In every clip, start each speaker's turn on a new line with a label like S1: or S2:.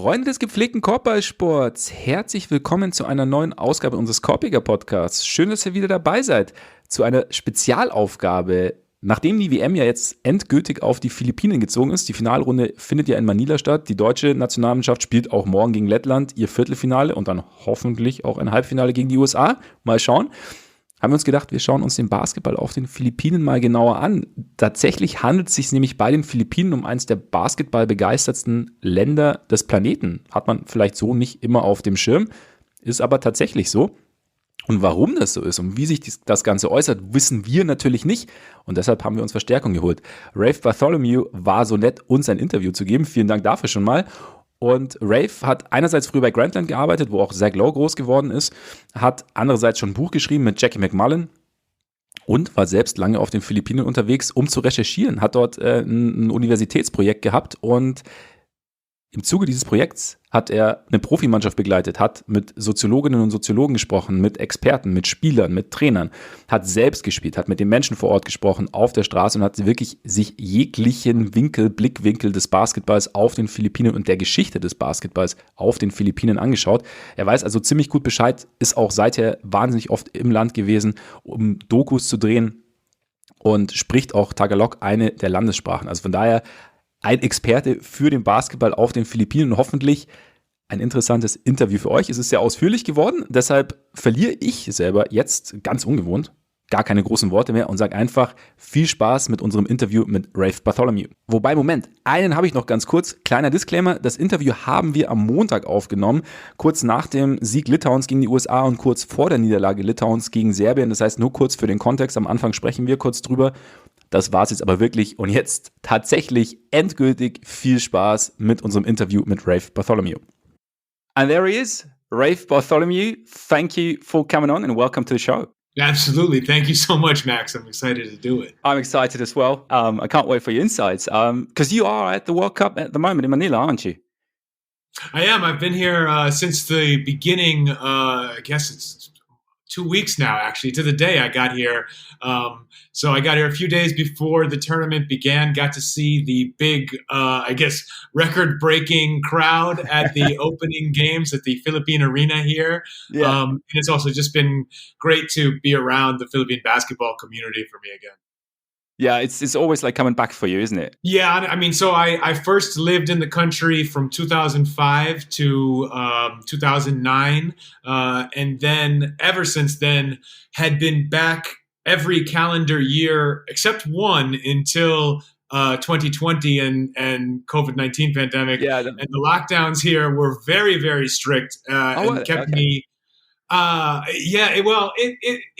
S1: Freunde des gepflegten Korbballsports, herzlich willkommen zu einer neuen Ausgabe unseres Korbjäger Podcasts. Schön, dass ihr wieder dabei seid zu einer Spezialaufgabe. Nachdem die WM ja jetzt endgültig auf die Philippinen gezogen ist, die Finalrunde findet ja in Manila statt. Die deutsche Nationalmannschaft spielt auch morgen gegen Lettland ihr Viertelfinale und dann hoffentlich auch ein Halbfinale gegen die USA. Mal schauen. Haben wir uns gedacht, wir schauen uns den Basketball auf den Philippinen mal genauer an. Tatsächlich handelt es sich nämlich bei den Philippinen um eines der basketballbegeistertsten Länder des Planeten. Hat man vielleicht so nicht immer auf dem Schirm, ist aber tatsächlich so. Und warum das so ist und wie sich das Ganze äußert, wissen wir natürlich nicht. Und deshalb haben wir uns Verstärkung geholt. Rafe Bartholomew war so nett, uns ein Interview zu geben. Vielen Dank dafür schon mal. Und Rafe hat einerseits früher bei Grantland gearbeitet, wo auch Zach Lowe groß geworden ist, hat andererseits schon ein Buch geschrieben mit Jackie McMullen und war selbst lange auf den Philippinen unterwegs, um zu recherchieren, hat dort ein Universitätsprojekt gehabt und im Zuge dieses Projekts hat er eine Profimannschaft begleitet, hat mit Soziologinnen und Soziologen gesprochen, mit Experten, mit Spielern, mit Trainern, hat selbst gespielt, hat mit den Menschen vor Ort gesprochen, auf der Straße und hat wirklich sich jeglichen Blickwinkel des Basketballs auf den Philippinen und der Geschichte des Basketballs auf den Philippinen angeschaut. Er weiß also ziemlich gut Bescheid, ist auch seither wahnsinnig oft im Land gewesen, um Dokus zu drehen und spricht auch Tagalog, eine der Landessprachen. Also von daher ein Experte für den Basketball auf den Philippinen und hoffentlich ein interessantes Interview für euch. Es ist sehr ausführlich geworden, deshalb verliere ich selber jetzt, ganz ungewohnt, gar keine großen Worte mehr und sage einfach viel Spaß mit unserem Interview mit Rafe Bartholomew. Wobei, Moment, einen habe ich noch ganz kurz. Kleiner Disclaimer, das Interview haben wir am Montag aufgenommen, kurz nach dem Sieg Litauens gegen die USA und kurz vor der Niederlage Litauens gegen Serbien. Das heißt, nur kurz für den Kontext, am Anfang sprechen wir kurz drüber. Das war es jetzt aber wirklich und jetzt tatsächlich endgültig viel Spaß mit unserem Interview mit Rafe Bartholomew. And there he is, Rafe Bartholomew. Thank you for coming on and welcome to the show.
S2: Absolutely. Thank you so much, Max. I'm excited to do it.
S1: I'm excited as well. I can't wait for your insights because you are at the World Cup at the moment in Manila, aren't you?
S2: I am. I've been here since the beginning. I guess it's 2 weeks now, actually, to the day I got here. So I got here a few days before the tournament began, got to see the big, record-breaking crowd at the opening games at the Philippine Arena here.
S1: Yeah.
S2: And it's also just been great to be around the Philippine basketball community for me again.
S1: Yeah, it's always like coming back for you, isn't it?
S2: Yeah, I mean, so I first lived in the country from 2005 to 2009, and then ever since then had been back every calendar year except one until 2020 and COVID-19 pandemic.
S1: Yeah,
S2: and the lockdowns here were very, very strict and kept me. It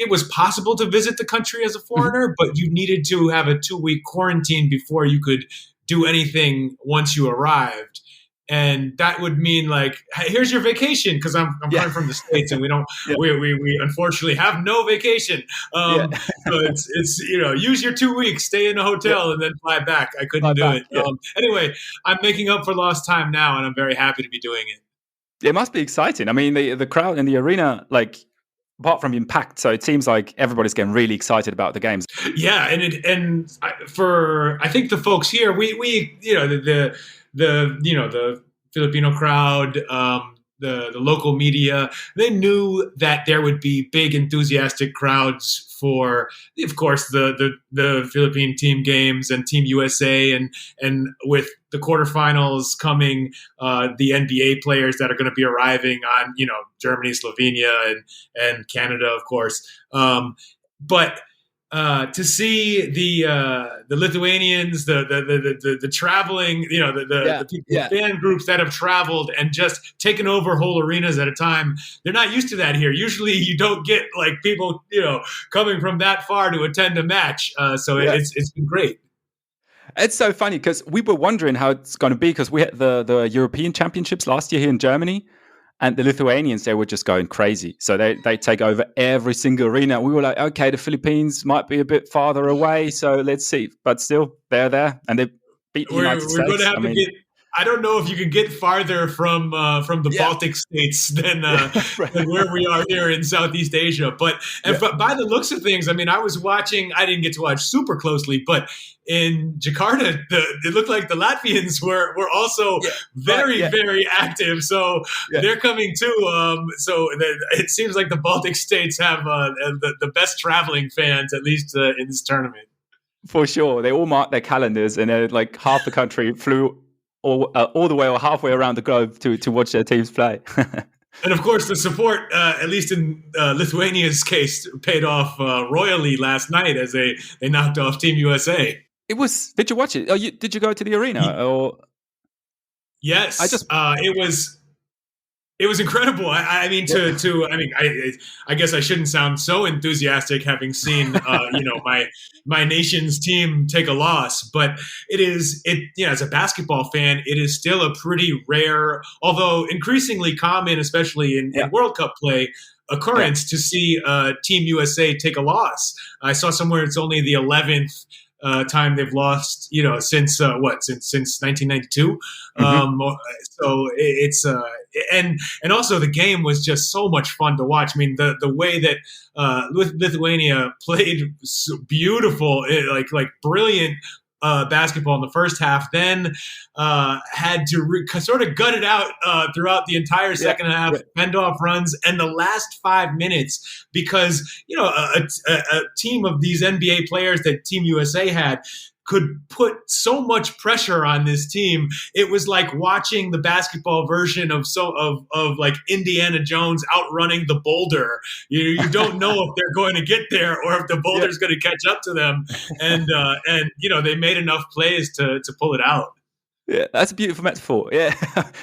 S2: was possible to visit the country as a foreigner, but you needed to have a 2-week quarantine before you could do anything once you arrived. And that would mean like, hey, here's your vacation, because I'm coming from the States and we don't we unfortunately have no vacation. So it's use your 2 weeks, stay in a hotel and then fly back. I couldn't do it. Anyway, I'm making up for lost time now, and I'm very happy to be doing it.
S1: It must be exciting. I mean, the crowd in the arena, like, apart from being packed, so it seems like everybody's getting really excited about the games.
S2: Yeah, I think the folks here, we the Filipino crowd, the local media, they knew that there would be big enthusiastic crowds for, of course, the Philippine team games and Team USA, and with the quarterfinals coming, the NBA players that are going to be arriving on, Germany, Slovenia, and Canada, of course. But to see the Lithuanians, the traveling, the fan groups that have traveled and just taken over whole arenas at a time, they're not used to that here. Usually, you don't get like people, coming from that far to attend a match. It's been great.
S1: It's so funny because we were wondering how it's going to be, because we had the European Championships last year here in Germany. And the Lithuanians, they were just going crazy. So they take over every single arena. We were like, okay, the Philippines might be a bit farther away, so let's see. But still, they're there, and they beat the United States.
S2: We're going to have to get I don't know if you can get farther from the Baltic states than than where we are here in Southeast Asia. But by the looks of things, I mean, I was watching. I didn't get to watch super closely, but in Jakarta, it looked like the Latvians were also very active. So they're coming too. It seems like the Baltic states have the best traveling fans, at least in this tournament.
S1: For sure, they all marked their calendars, and like half the country flew all the way or halfway around the globe to watch their teams play.
S2: And of course, the support, at least in Lithuania's case, paid off royally last night as they knocked off Team USA.
S1: It was. Did you watch it? Did you go to the arena? Or
S2: yes, it was incredible. I guess I shouldn't sound so enthusiastic having seen my nation's team take a loss, but as a basketball fan, it is still a pretty rare, although increasingly common, especially in World Cup play, occurrence to see Team USA take a loss. I saw somewhere it's only the 11th time they've lost, since 1992. So it's and also the game was just so much fun to watch. I mean, the way that Lithuania played so beautiful, like brilliant basketball in the first half, then had to sort of gut it out throughout the entire second half, fend off runs, and the last 5 minutes, because a team of these NBA players that Team USA had could put so much pressure on this team. It was like watching the basketball version of like Indiana Jones outrunning the boulder. You don't know if they're going to get there or if the boulder's going to catch up to them. And they made enough plays to pull it out.
S1: Yeah, that's a beautiful metaphor. Yeah,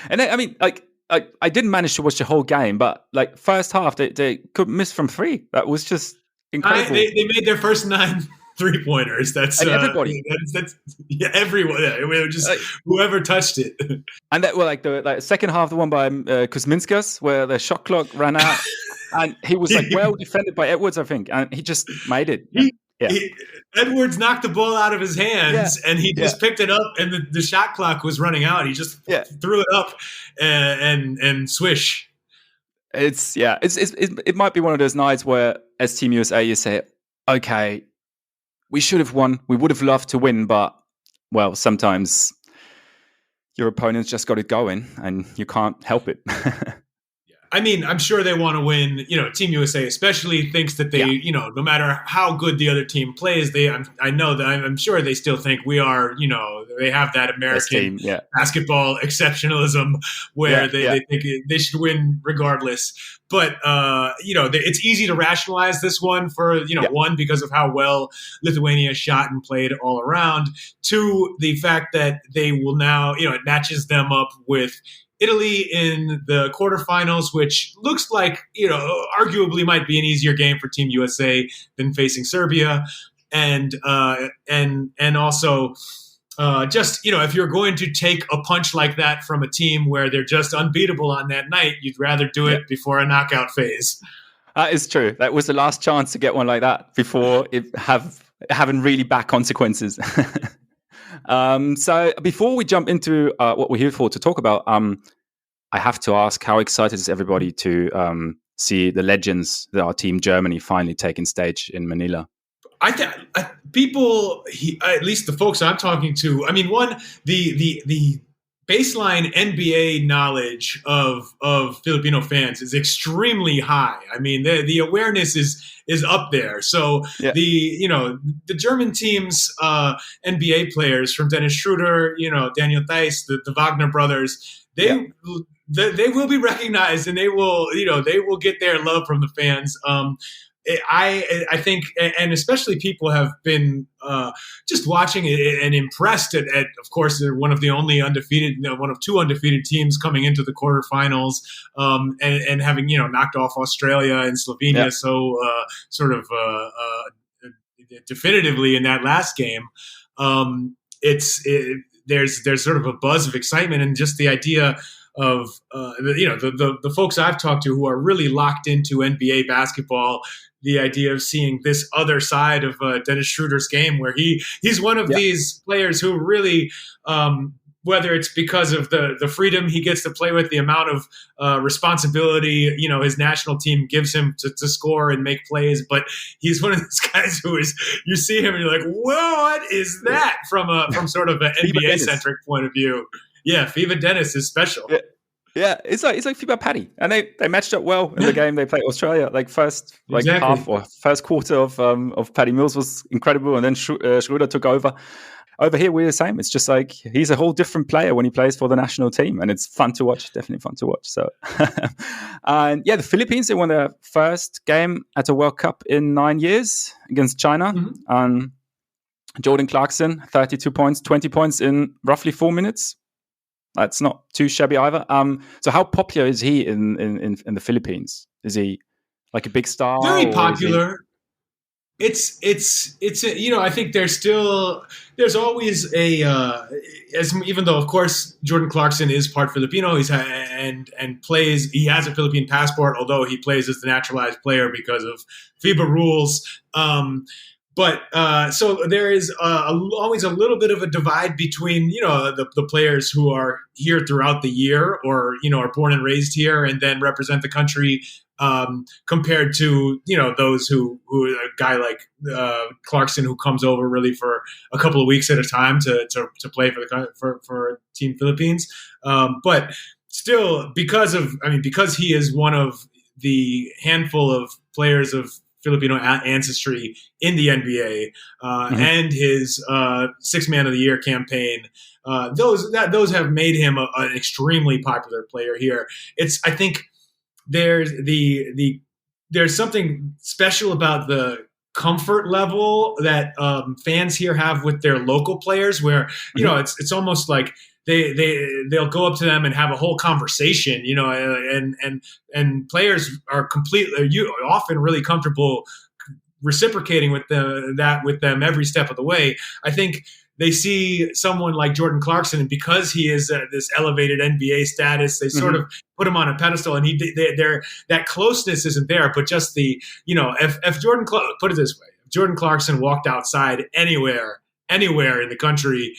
S1: and I mean, like I didn't manage to watch the whole game, but like first half they couldn't miss from three. That was just incredible.
S2: They made their first 9 3-pointers. That's
S1: everybody.
S2: That's everyone. Yeah, it was just whoever touched it.
S1: And that the second half, the one by Kuzminskas, where the shot clock ran out, and he was like well defended by Edwards, I think, and he just made it.
S2: Edwards knocked the ball out of his hands, and he just picked it up, and the shot clock was running out. He just threw it up and swish.
S1: It might be one of those nights where, as Team USA, you say, okay, we should have won. We would have loved to win, but, well, sometimes your opponent's just got it going and you can't help it.
S2: I mean, I'm sure they want to win. Team USA especially thinks that they, no matter how good the other team plays, I'm sure they still think we are, they have that American basketball exceptionalism where they think they should win regardless. But, it's easy to rationalize this one for, one, because of how well Lithuania shot and played all around. Two, the fact that they will now, it matches them up with Italy in the quarterfinals, which looks like, arguably might be an easier game for Team USA than facing Serbia. And also, if you're going to take a punch like that from a team where they're just unbeatable on that night, you'd rather do it before a knockout phase.
S1: That is true. That was the last chance to get one like that before having really bad consequences. So before we jump into what we're here for to talk about, I have to ask, how excited is everybody to see the legends that our team Germany finally taking stage in Manila?
S2: People, at least the folks I'm talking to, I mean, the baseline NBA knowledge of Filipino fans is extremely high. I mean, the awareness is up there. So the German team's NBA players, from Dennis Schroeder, Daniel Theis, the Wagner brothers, they will be recognized, and they will get their love from the fans. I think, and especially people have been just watching it and impressed at, of course, they're one of the only one of two undefeated teams coming into the quarterfinals, and having, knocked off Australia and Slovenia so definitively in that last game. There's sort of a buzz of excitement, and just the idea of the folks I've talked to who are really locked into NBA basketball, the idea of seeing this other side of Dennis Schroeder's game, where he's one of these players who really whether it's because of the freedom he gets to play with, the amount of responsibility, his national team gives him to score and make plays. But he's one of those guys who is, you see him and you're like, what is that from sort of an NBA centric point of view? Yeah, FIBA Dennis is special.
S1: Yeah, it's like FIBA Paddy, and they matched up well in the game they played Australia. Like half or first quarter of Paddy Mills was incredible, and then Schroeder took over. Over here, we're the same. It's just like he's a whole different player when he plays for the national team, and it's fun to watch. Definitely fun to watch. So, and yeah, the Philippines, they won their first game at a World Cup in 9 years against China. Jordan Clarkson, 32 points, 20 points in roughly 4 minutes. That's not too shabby either. So, how popular is he in the Philippines? Is he like a big star?
S2: Very popular. It's I think there's always even though of course Jordan Clarkson is part Filipino, and plays, he has a Philippine passport, although he plays as the naturalized player because of FIBA rules. But so there is always a little bit of a divide between the players who are here throughout the year, or are born and raised here and then represent the country, compared to those who a guy like Clarkson, who comes over really for a couple of weeks at a time to play for Team Philippines. But still, because he is one of the handful of players of Filipino ancestry in the NBA, and his Sixth Man of the Year campaign, those have made him an extremely popular player here. I think there's something special about the comfort level that fans here have with their local players, where it's almost like they'll go up to them and have a whole conversation, and players are often really comfortable reciprocating with them every step of the way. I think they see someone like Jordan Clarkson, and because he is this elevated NBA status, they sort of put him on a pedestal, and that closeness isn't there. But just if Jordan, put it this way, if Jordan Clarkson walked outside anywhere in the country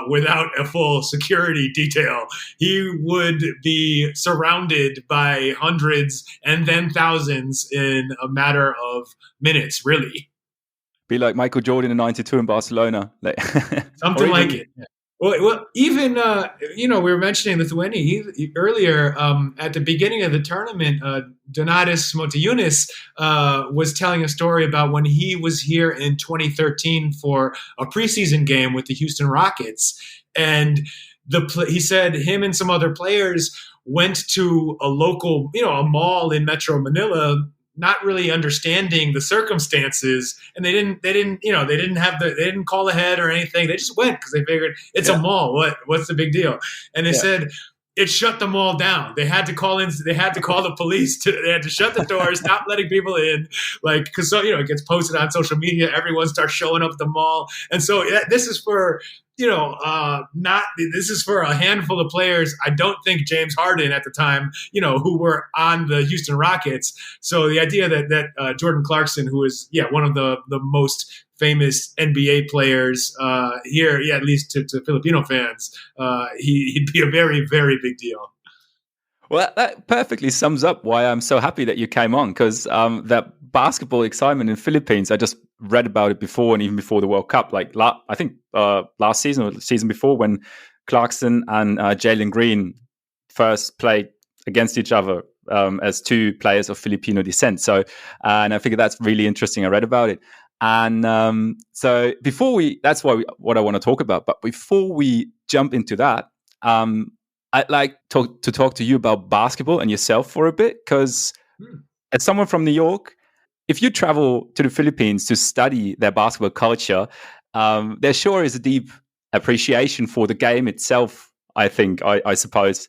S2: without a full security detail, he would be surrounded by hundreds and then thousands in a matter of minutes, really.
S1: Be like Michael Jordan in '92 in Barcelona.
S2: Something like it. Well, even, we were mentioning Lithuania earlier. At the beginning of the tournament, Donatas Motiejunas was telling a story about when he was here in 2013 for a preseason game with the Houston Rockets. And he said him and some other players went to a local, a mall in Metro Manila, not really understanding the circumstances, and they didn't call ahead or anything. They just went because they figured it's a mall. What's the big deal? And they said it shut them all down. They had to call the police. They had to shut the doors, stop letting people in, because it gets posted on social media. Everyone starts showing up at the mall, and so this is for. This is for a handful of players. I don't think James Harden at the time, who were on the Houston Rockets. So the idea that Jordan Clarkson, who is one of the most famous NBA players here, at least to Filipino fans, he'd be a very, very big deal.
S1: Well, that perfectly sums up why I'm so happy that you came on, because that basketball excitement in Philippines, I just read about it before, and even before the World Cup, I think last season or the season before, when Clarkson and Jalen Green first played against each other as two players of Filipino descent. So, and I figured that's really interesting. I read about it. And so that's what I want to talk about. But before we jump into that, I'd like to talk to you about basketball and yourself for a bit, because as someone from New York, if you travel to the Philippines to study their basketball culture, there sure is a deep appreciation for the game itself, I think, I suppose.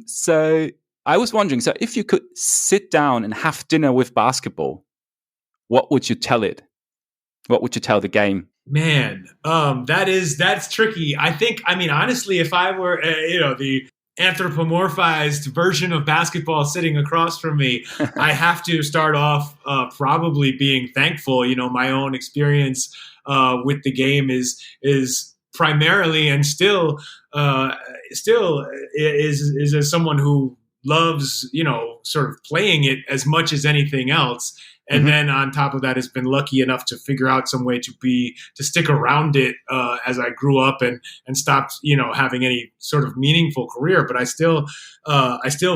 S1: So I was wondering, so if you could sit down and have dinner with basketball, what would you tell it? What would you tell the game?
S2: Man, that's tricky. Honestly, if I were, the anthropomorphized version of basketball sitting across from me, I have to start off probably being thankful. My own experience with the game is primarily and still is as someone who loves, sort of playing it as much as anything else. And then on top of that, has been lucky enough to figure out some way to stick around it as I grew up and stopped, having any sort of meaningful career. But I still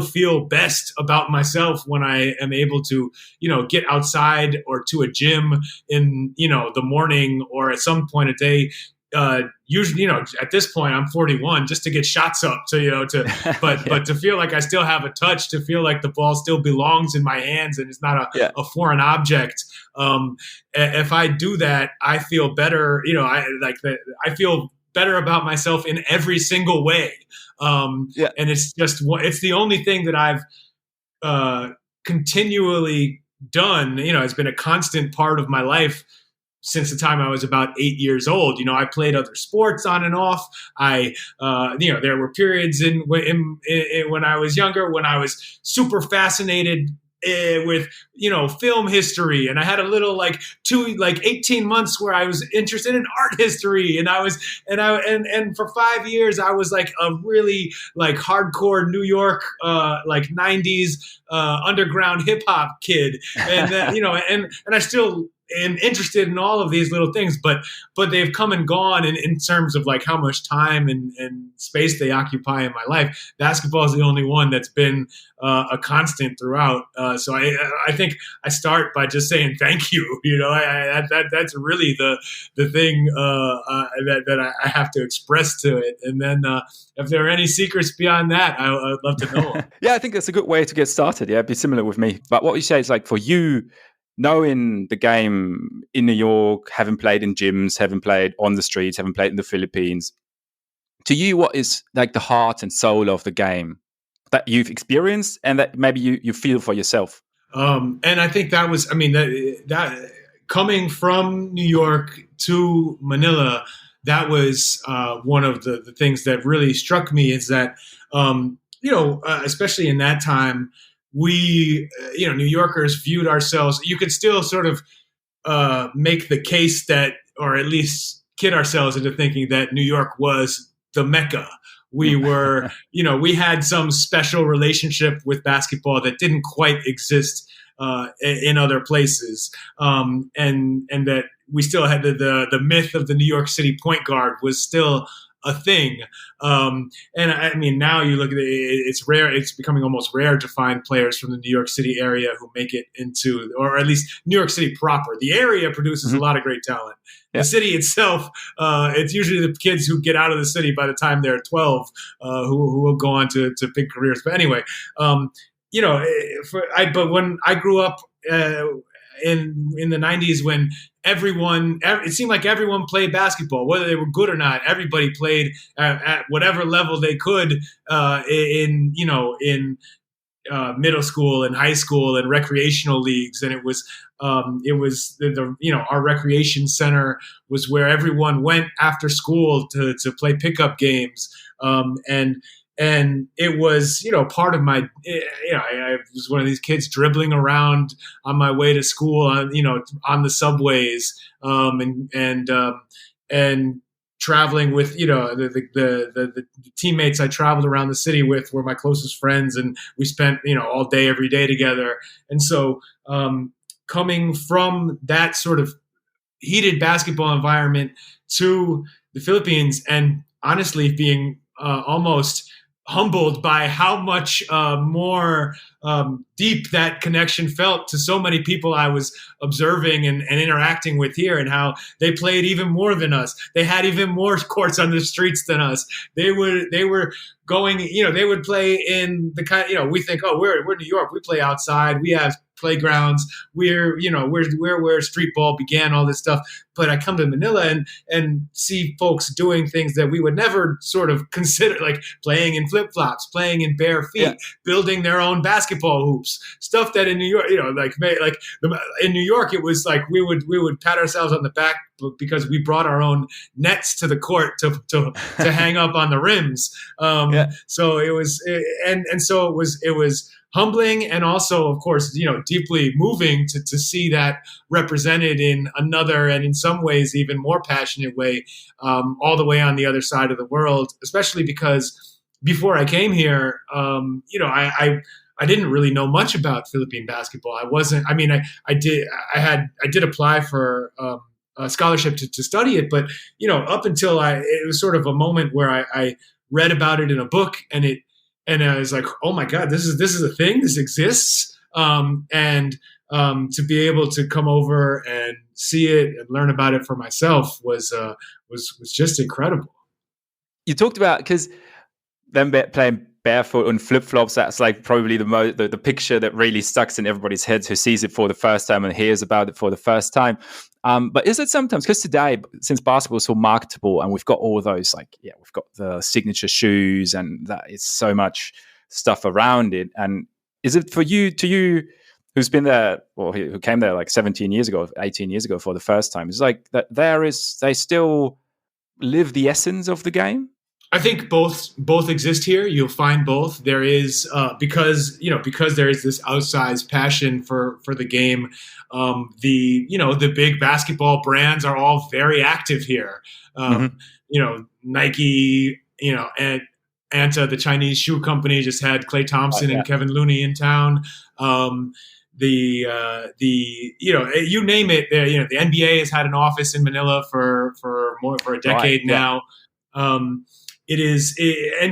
S2: feel best about myself when I am able to, get outside or to a gym in, the morning or at some point a day. Usually, at this point, I'm 41, just to get shots up but to feel like I still have a touch, to feel like the ball still belongs in my hands and it's not a foreign object. If I do that, I feel better. I feel better about myself in every single way. And it's the only thing that I've continually done. It's been a constant part of my life since the time I was about 8 years old. I played other sports on and off. There were periods in when I was younger, when I was super fascinated with, film history. And I had a little 18 months where I was interested in art history. And for 5 years, I was like a really hardcore New York, 90s underground hip hop kid. And, and I still am interested in all of these little things, but they've come and gone in terms of how much time and space they occupy in my life. Basketball is the only one that's been a constant throughout. So I think I start by just saying thank you. That's really the thing that I have to express to it. And then if there are any secrets beyond that, I'd love to know.
S1: Yeah, I think that's a good way to get started. Yeah, it'd be similar with me. But what you say is for you, knowing the game in New York, having played in gyms, having played on the streets, having played in the Philippines, to you, what is the heart and soul of the game that you've experienced and that maybe you feel for yourself?
S2: And I think that was, that coming from New York to Manila, that was one of the things that really struck me, is that, especially in that time, we, New Yorkers viewed ourselves, you could still sort of make the case that, or at least kid ourselves into thinking that New York was the Mecca. We were, we had some special relationship with basketball that didn't quite exist in other places. And that we still had the myth of the New York City point guard was still a thing. And now you look at it, it's rare. It's becoming almost rare to find players from the New York City area who make it into, or at least New York City proper. The area produces a lot of great talent. Yeah. The city itself, it's usually the kids who get out of the city by the time they're 12, who will go on to big careers. But anyway, but when I grew up, in the 90s, when it seemed like everyone played basketball, whether they were good or not. Everybody played at whatever level they could in middle school and high school and recreational leagues. And it was our recreation center was where everyone went after school to play pickup games. And it was, part of my, I was one of these kids dribbling around on my way to school on the subways, and traveling with, the teammates I traveled around the city with were my closest friends, and we spent, all day, every day together. And so, coming from that sort of heated basketball environment to the Philippines, and honestly being almost humbled by how much more deep that connection felt to so many people I was observing and interacting with here, and how they played even more than us. They had even more courts on the streets than us. They were going, they would play in the kind, we think, oh, we're New York, we play outside, we have playgrounds, we're where street ball began, all this stuff. But I come to Manila and see folks doing things that we would never sort of consider, like playing in flip-flops, playing in bare feet, building their own basketball hoops, stuff that in New York, in New York, it was like we would pat ourselves on the back because we brought our own nets to the court to hang up on the rims. So it was, so it was humbling, and also, of course, deeply moving to see that represented in another and in some ways even more passionate way, all the way on the other side of the world, especially because before I came here, I didn't really know much about Philippine basketball. I did apply for a scholarship to study it, but up until it was sort of a moment where I read about it in a book, and I was like, oh my God, this is a thing, this exists, and to be able to come over and see it and learn about it for myself was just incredible.
S1: You talked about, because them playing barefoot on flip-flops, that's like probably the picture that really stuck in everybody's heads who sees it for the first time and hears about it for the first time. But is it sometimes, because today, since basketball is so marketable and we've got all those, we've got the signature shoes and that it's so much stuff around it. And is it to you, who's been there, or who came there like 17 years ago, 18 years ago for the first time, it's like that they still live the essence of the game?
S2: I think both exist here. You'll find both. There is because there is this outsized passion for the game. The big basketball brands are all very active here. Nike, and Anta, the Chinese shoe company, just had Klay Thompson and Kevin Looney in town. You name it. The NBA has had an office in Manila for a decade now. And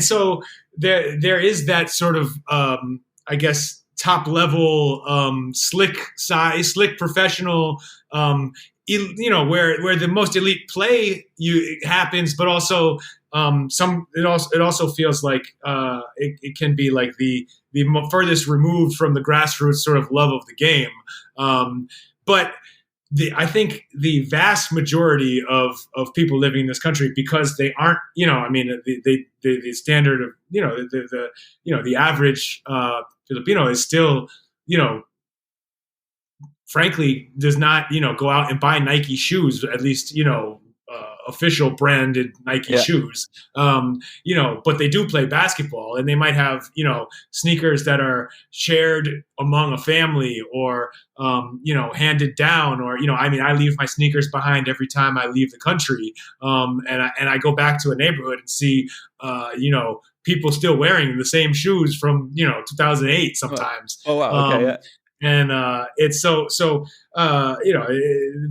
S2: so there is that sort of I guess top level slick professional where the most elite play happens, but also it also feels like it can be like the furthest removed from the grassroots sort of love of the game, but I think the vast majority of people living in this country, because they aren't, the standard of, the average Filipino is still, frankly, does not, go out and buy Nike shoes, at least, official branded Nike shoes, but they do play basketball, and they might have, sneakers that are shared among a family or, handed down, or, I leave my sneakers behind every time I leave the country. And I go back to a neighborhood and see, people still wearing the same shoes from, 2008 sometimes.
S1: Oh, wow. Okay.
S2: And it's so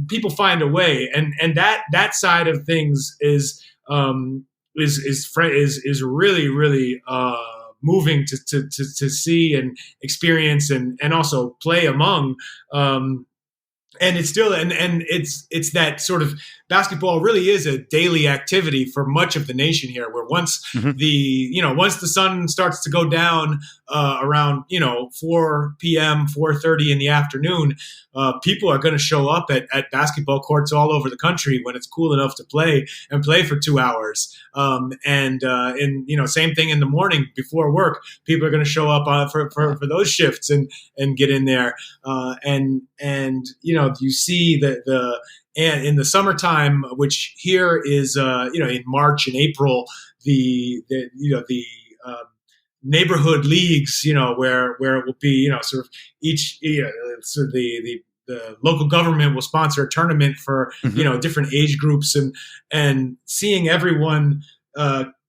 S2: people find a way, and that side of things is really, really moving to see and experience and also play among. And it's still and it's that sort of basketball really is a daily activity for much of the nation here, where once once the sun starts to go down around 4 p.m. 4:30 in the afternoon, people are going to show up at basketball courts all over the country when it's cool enough to play for 2 hours. And same thing in the morning before work, people are going to show up for those shifts and get in there. You see and in the summertime, which here is in March and April, the neighborhood leagues, where it will be sort of each so the local government will sponsor a tournament for different age groups, and seeing everyone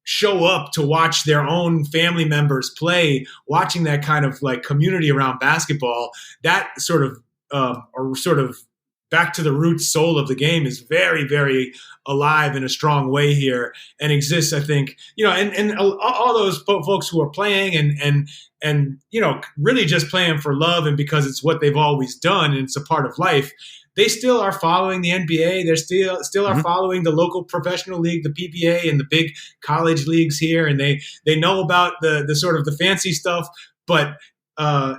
S2: show up to watch their own family members play, watching that kind of like community around basketball, that sort of back to the roots soul of the game is very, very alive in a strong way here, and exists, I think, and all those folks who are playing and really just playing for love and because it's what they've always done and it's a part of life. They still are following the NBA. They're still are following the local professional league, the PBA, and the big college leagues here, and they know about the sort of the fancy stuff, but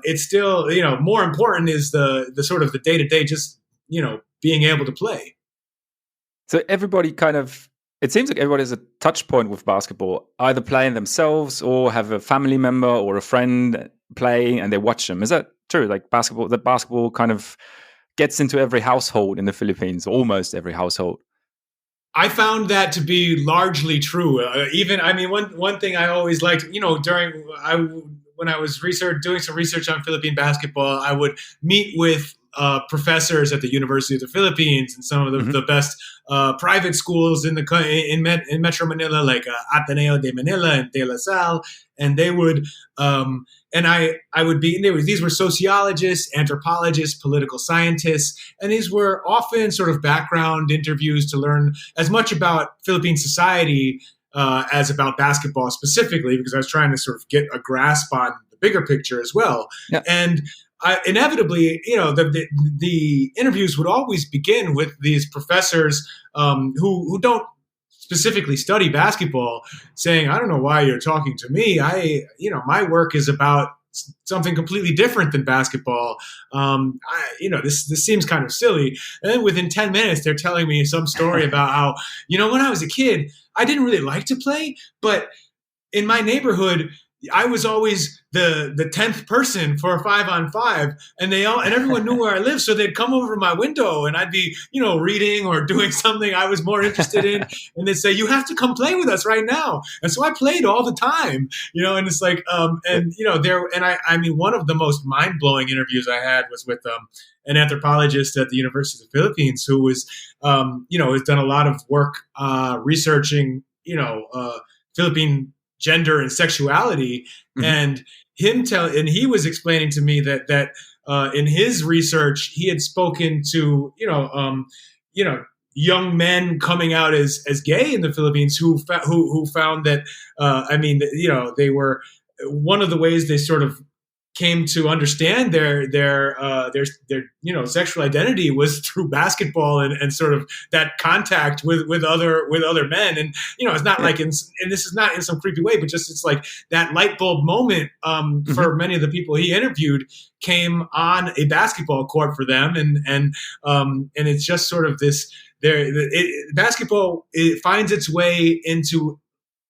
S2: it's still, more important is the sort of the day-to-day, just, being able to play.
S1: So everybody it seems like everybody has a touch point with basketball, either playing themselves or have a family member or a friend playing and they watch them. Is that true? Like basketball kind of gets into every household in the Philippines, almost every household.
S2: I found that to be largely true. One thing I always liked, when I was doing some research on Philippine basketball, I would meet with professors at the University of the Philippines and some of the best private schools in Metro Manila, like Ateneo de Manila and De La Salle, and they would and I would be these were sociologists, anthropologists, political scientists, and these were often sort of background interviews to learn as much about Philippine society as about basketball specifically, because I was trying to sort of get a grasp on the bigger picture as well.
S1: Yeah.
S2: And inevitably, the interviews would always begin with these professors who don't specifically study basketball, saying, "I don't know why you're talking to me. My work is about something completely different than basketball. This seems kind of silly." And then within 10 minutes, they're telling me some story about how, when I was a kid, I didn't really like to play, but in my neighborhood, I was always the 10th person for a 5-on-5, and everyone knew where I lived, so they'd come over to my window, and I'd be reading or doing something I was more interested in, and they'd say, "You have to come play with us right now." And so I played all the time, and it's like, one of the most mind-blowing interviews I had was with an anthropologist at the University of the Philippines who was, has done a lot of work researching, Philippine gender and sexuality, and he was explaining to me that in his research he had spoken to young men coming out as gay in the Philippines who found that they were, one of the ways they sort of came to understand their sexual identity was through basketball and sort of that contact with other men, and it's not like and this is not in some creepy way, but just it's like that light bulb moment for many of the people he interviewed came on a basketball court for them, and it's just sort of this basketball, it finds its way into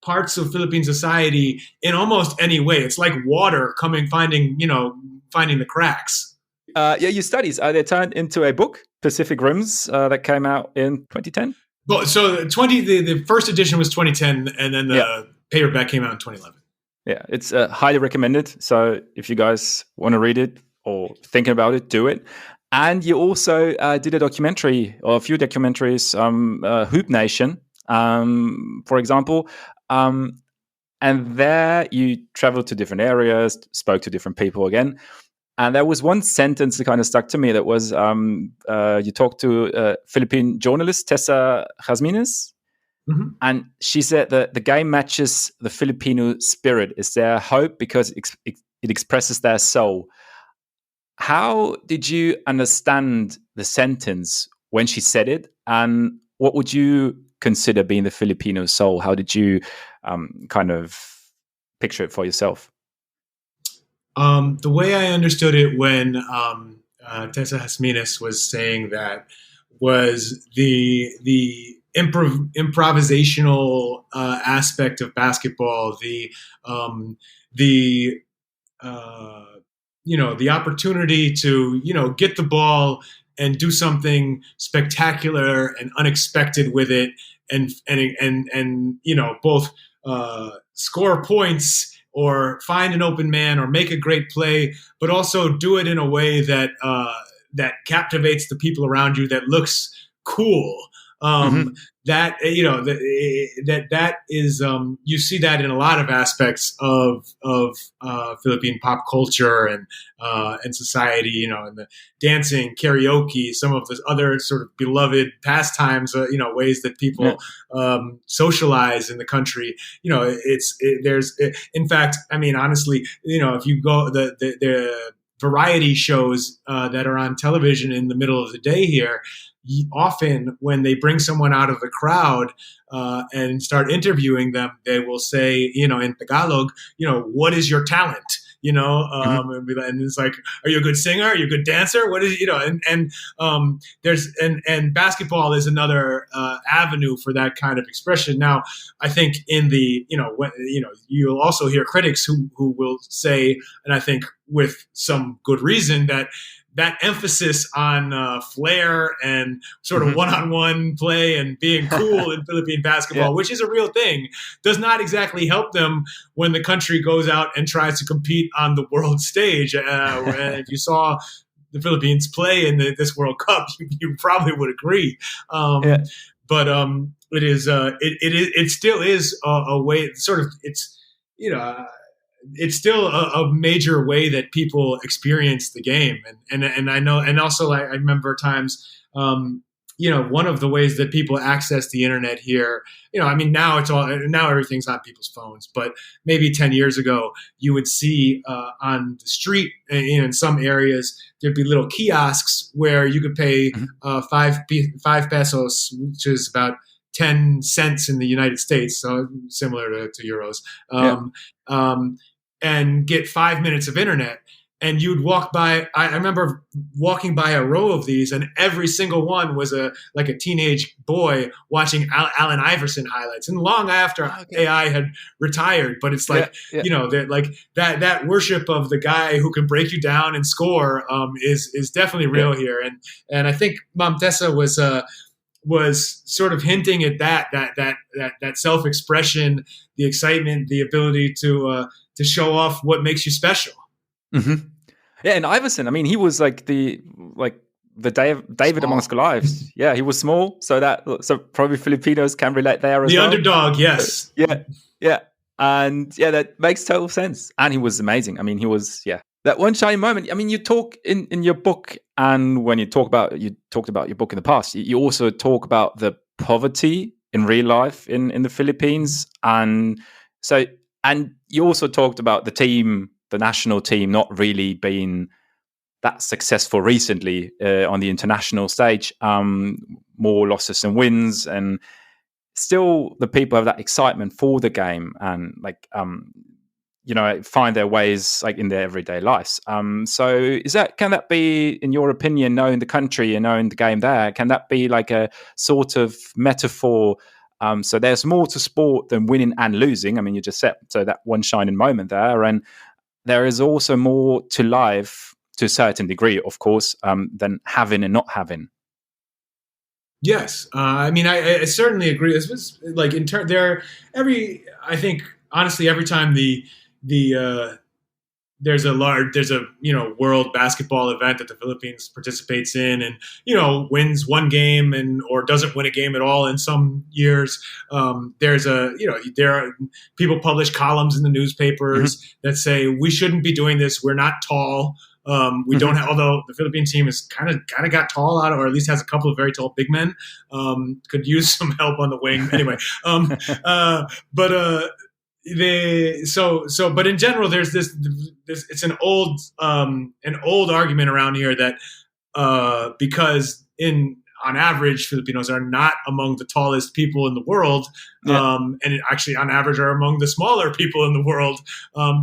S2: parts of Philippine society in almost any way. It's like water finding the cracks.
S1: Your studies, they turned into a book, Pacific Rims, that came out in 2010?
S2: Well, so the first edition was 2010, and then the paperback came out in 2011.
S1: Yeah, it's highly recommended. So if you guys want to read it or thinking about it, do it. And you also did a documentary, or a few documentaries, Hoop Nation, for example. And there you traveled to different areas, spoke to different people again. And there was one sentence that kind of stuck to me that was, you talked to Philippine journalist, Tessa Jasmines, and she said that the game matches the Filipino spirit. It's their hope because it expresses their soul. How did you understand the sentence when she said it? And what would you consider being the Filipino soul? How did you kind of picture it for yourself?
S2: The way I understood it when Tessa Jasmines was saying that was the improvisational aspect of basketball, the opportunity to get the ball and do something spectacular and unexpected with it, and both score points or find an open man or make a great play, but also do it in a way that that captivates the people around you, that looks cool. That that is you see that in a lot of aspects of Philippine pop culture and society, and the dancing, karaoke, some of the other sort of beloved pastimes, ways that people socialize in the country. In fact, honestly, if you go the variety shows that are on television in the middle of the day here, often when they bring someone out of the crowd and start interviewing them, they will say, in Tagalog, what is your talent? And it's like, are you a good singer? Are you a good dancer? What is, and basketball is another avenue for that kind of expression. Now, I think you'll also hear critics who will say, and I think with some good reason, that emphasis on flair and sort of one-on-one play and being cool in Philippine basketball, which is a real thing, does not exactly help them when the country goes out and tries to compete on the world stage. And if you saw the Philippines play in this World Cup, you probably would agree. But it is it still is a way, sort of, it's, it's still a major way that people experience the game. And I know, and also I remember times, one of the ways that people access the internet here, I mean, now everything's on people's phones, but maybe 10 years ago, you would see on the street, in some areas, there'd be little kiosks where you could pay 5 pesos, which is about 10 cents in the United States, so similar to euros, and get 5 minutes of internet. And you'd walk by, I remember walking by a row of these, and every single one was a teenage boy watching Allen Iverson highlights. And long after AI had retired, but it's like, that worship of the guy who can break you down and score is definitely real here. And I think Mom Tessa was sort of hinting at that self-expression, the excitement, the ability to show off what makes you special.
S1: Mm-hmm. Yeah, and Iverson, I mean, he was like the David amongst Goliaths. Yeah, he was small, so probably Filipinos can relate there as well.
S2: The underdog, yes.
S1: Yeah, and that makes total sense. And he was amazing. I mean, he was that one shining moment. I mean, you talk in your book, and when you talked about your book in the past, you also talk about the poverty in real life in the Philippines, and you also talked about the national team not really being that successful recently on the international stage. More losses than wins, and still the people have that excitement for the game and find their ways in their everyday lives. So can that be, in your opinion, knowing the country and knowing the game there, can that be like a sort of metaphor? So there's more to sport than winning and losing. I mean, you just said, so that one shining moment there, and there is also more to life, to a certain degree, of course, than having and not having.
S2: Yes, I mean, I certainly agree. This was like I think honestly, every time there's a world basketball event that the Philippines participates in, and wins one game or doesn't win a game at all in some years. There are people publish columns in the newspapers that say we shouldn't be doing this. We're not tall. We don't have, although the Philippine team is kind of got tall or at least has a couple of very tall big men. Could use some help on the wing anyway. But in general, there's this it's an old argument around here that because on average, Filipinos are not among the tallest people in the world, and actually on average are among the smaller people in the world,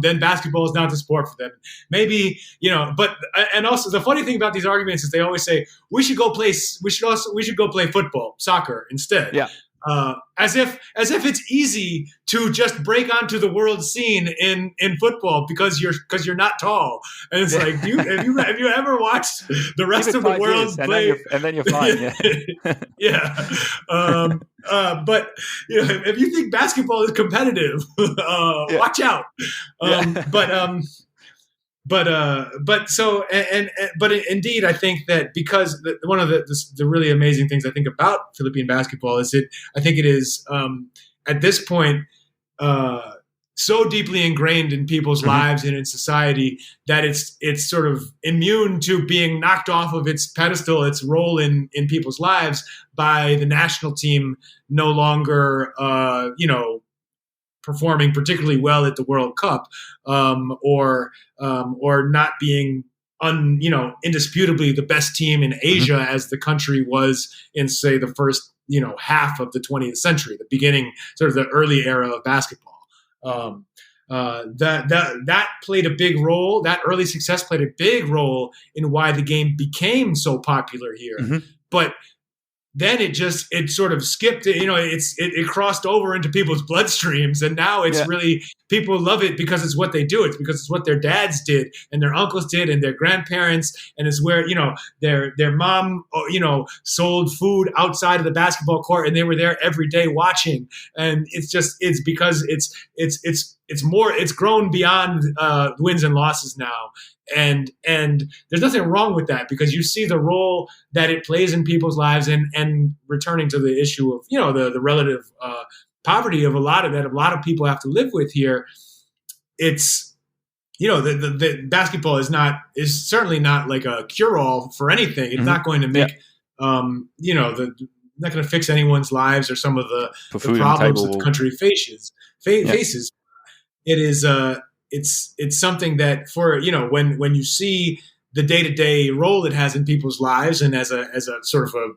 S2: then basketball is not the sport for them. Maybe, and also the funny thing about these arguments is they always say we should go play football, soccer instead. Yeah. As if it's easy to just break onto the world scene in football because you're not tall, and it's like, have you ever watched the rest of the world play?
S1: And then you're fine.
S2: But if you think basketball is competitive, watch out. But indeed, I think that because one of the really amazing things I think about Philippine basketball is I think it is at this point so deeply ingrained in people's lives and in society that it's sort of immune to being knocked off of its pedestal, its role in people's lives, by the national team no longer performing particularly well at the World Cup, or not being indisputably the best team in Asia as the country was in, say, the first half of the 20th century, the beginning, sort of the early era of basketball. That played a big role. That early success played a big role in why the game became so popular here. But then it sort of skipped it. It crossed over into people's bloodstreams, and now it's really, people love it because it's what they do. It's because it's what their dads did and their uncles did and their grandparents, and it's where their mom sold food outside of the basketball court, and they were there every day watching. And it's because it's grown beyond wins and losses now, and there's nothing wrong with that, because you see the role that it plays in people's lives, and returning to the issue of the relative poverty of a lot of people have to live with here. It's the basketball is certainly not like a cure-all for anything. It's not going to make not going to fix anyone's lives or some of the problems that the country faces. It is it's something that, for when you see the day-to-day role it has in people's lives, and as a sort of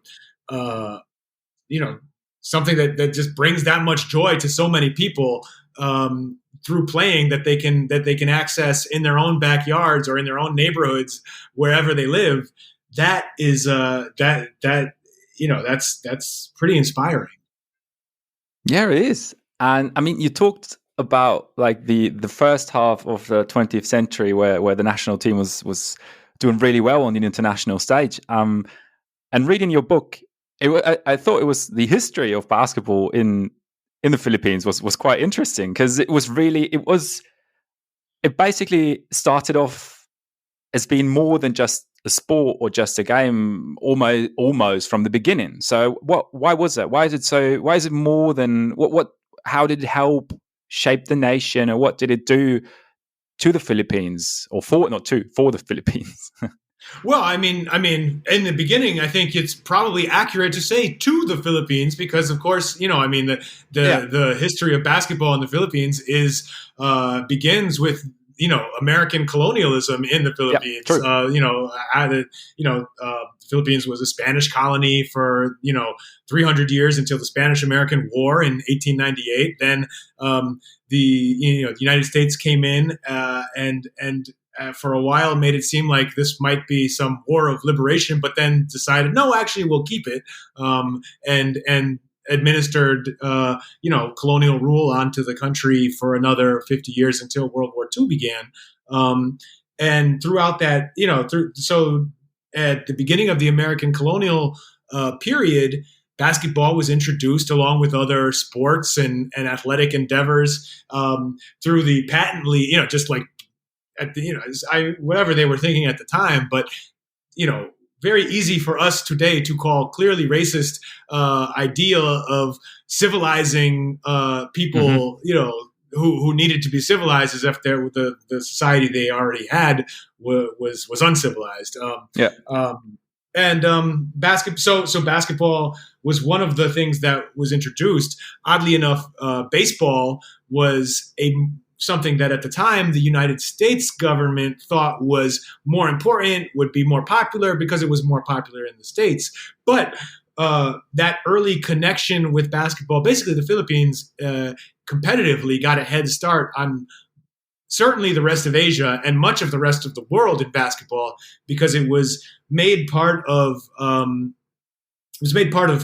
S2: something that just brings that much joy to so many people through playing, that they can access in their own backyards or in their own neighborhoods wherever they live. That is that's pretty inspiring.
S1: Yeah, it is. And I mean, you talked about like the first half of the 20th century where the national team was doing really well on the international stage. And reading your book, I thought it was the history of basketball in the Philippines was quite interesting, because it basically started off as being more than just a sport or just a game, almost from the beginning. So why was that? Why is it more than how did it help shape the nation, or what did it do to the Philippines, or for the Philippines?
S2: Well, I mean, in the beginning, I think it's probably accurate to say to the Philippines, because, of course, the history of basketball in the Philippines begins with American colonialism in the Philippines. The Philippines was a Spanish colony for 300 years, until the Spanish-American War in 1898. Then the United States came in and for a while made it seem like this might be some war of liberation, but then decided, no, actually we'll keep it, and administered colonial rule onto the country for another 50 years until World War II began. And throughout that, so at the beginning of the American colonial period, basketball was introduced along with other sports and athletic endeavors through the patently, just like at the, whatever they were thinking at the time, but very easy for us today to call clearly racist idea of civilizing people, who needed to be civilized, as if the society they already had was uncivilized. Basketball was one of the things that was introduced. Oddly enough, baseball was something that at the time the United States government thought was more important, would be more popular because it was more popular in the States. But that early connection with basketball, basically the Philippines competitively got a head start on certainly the rest of Asia and much of the rest of the world in basketball, because it was made part of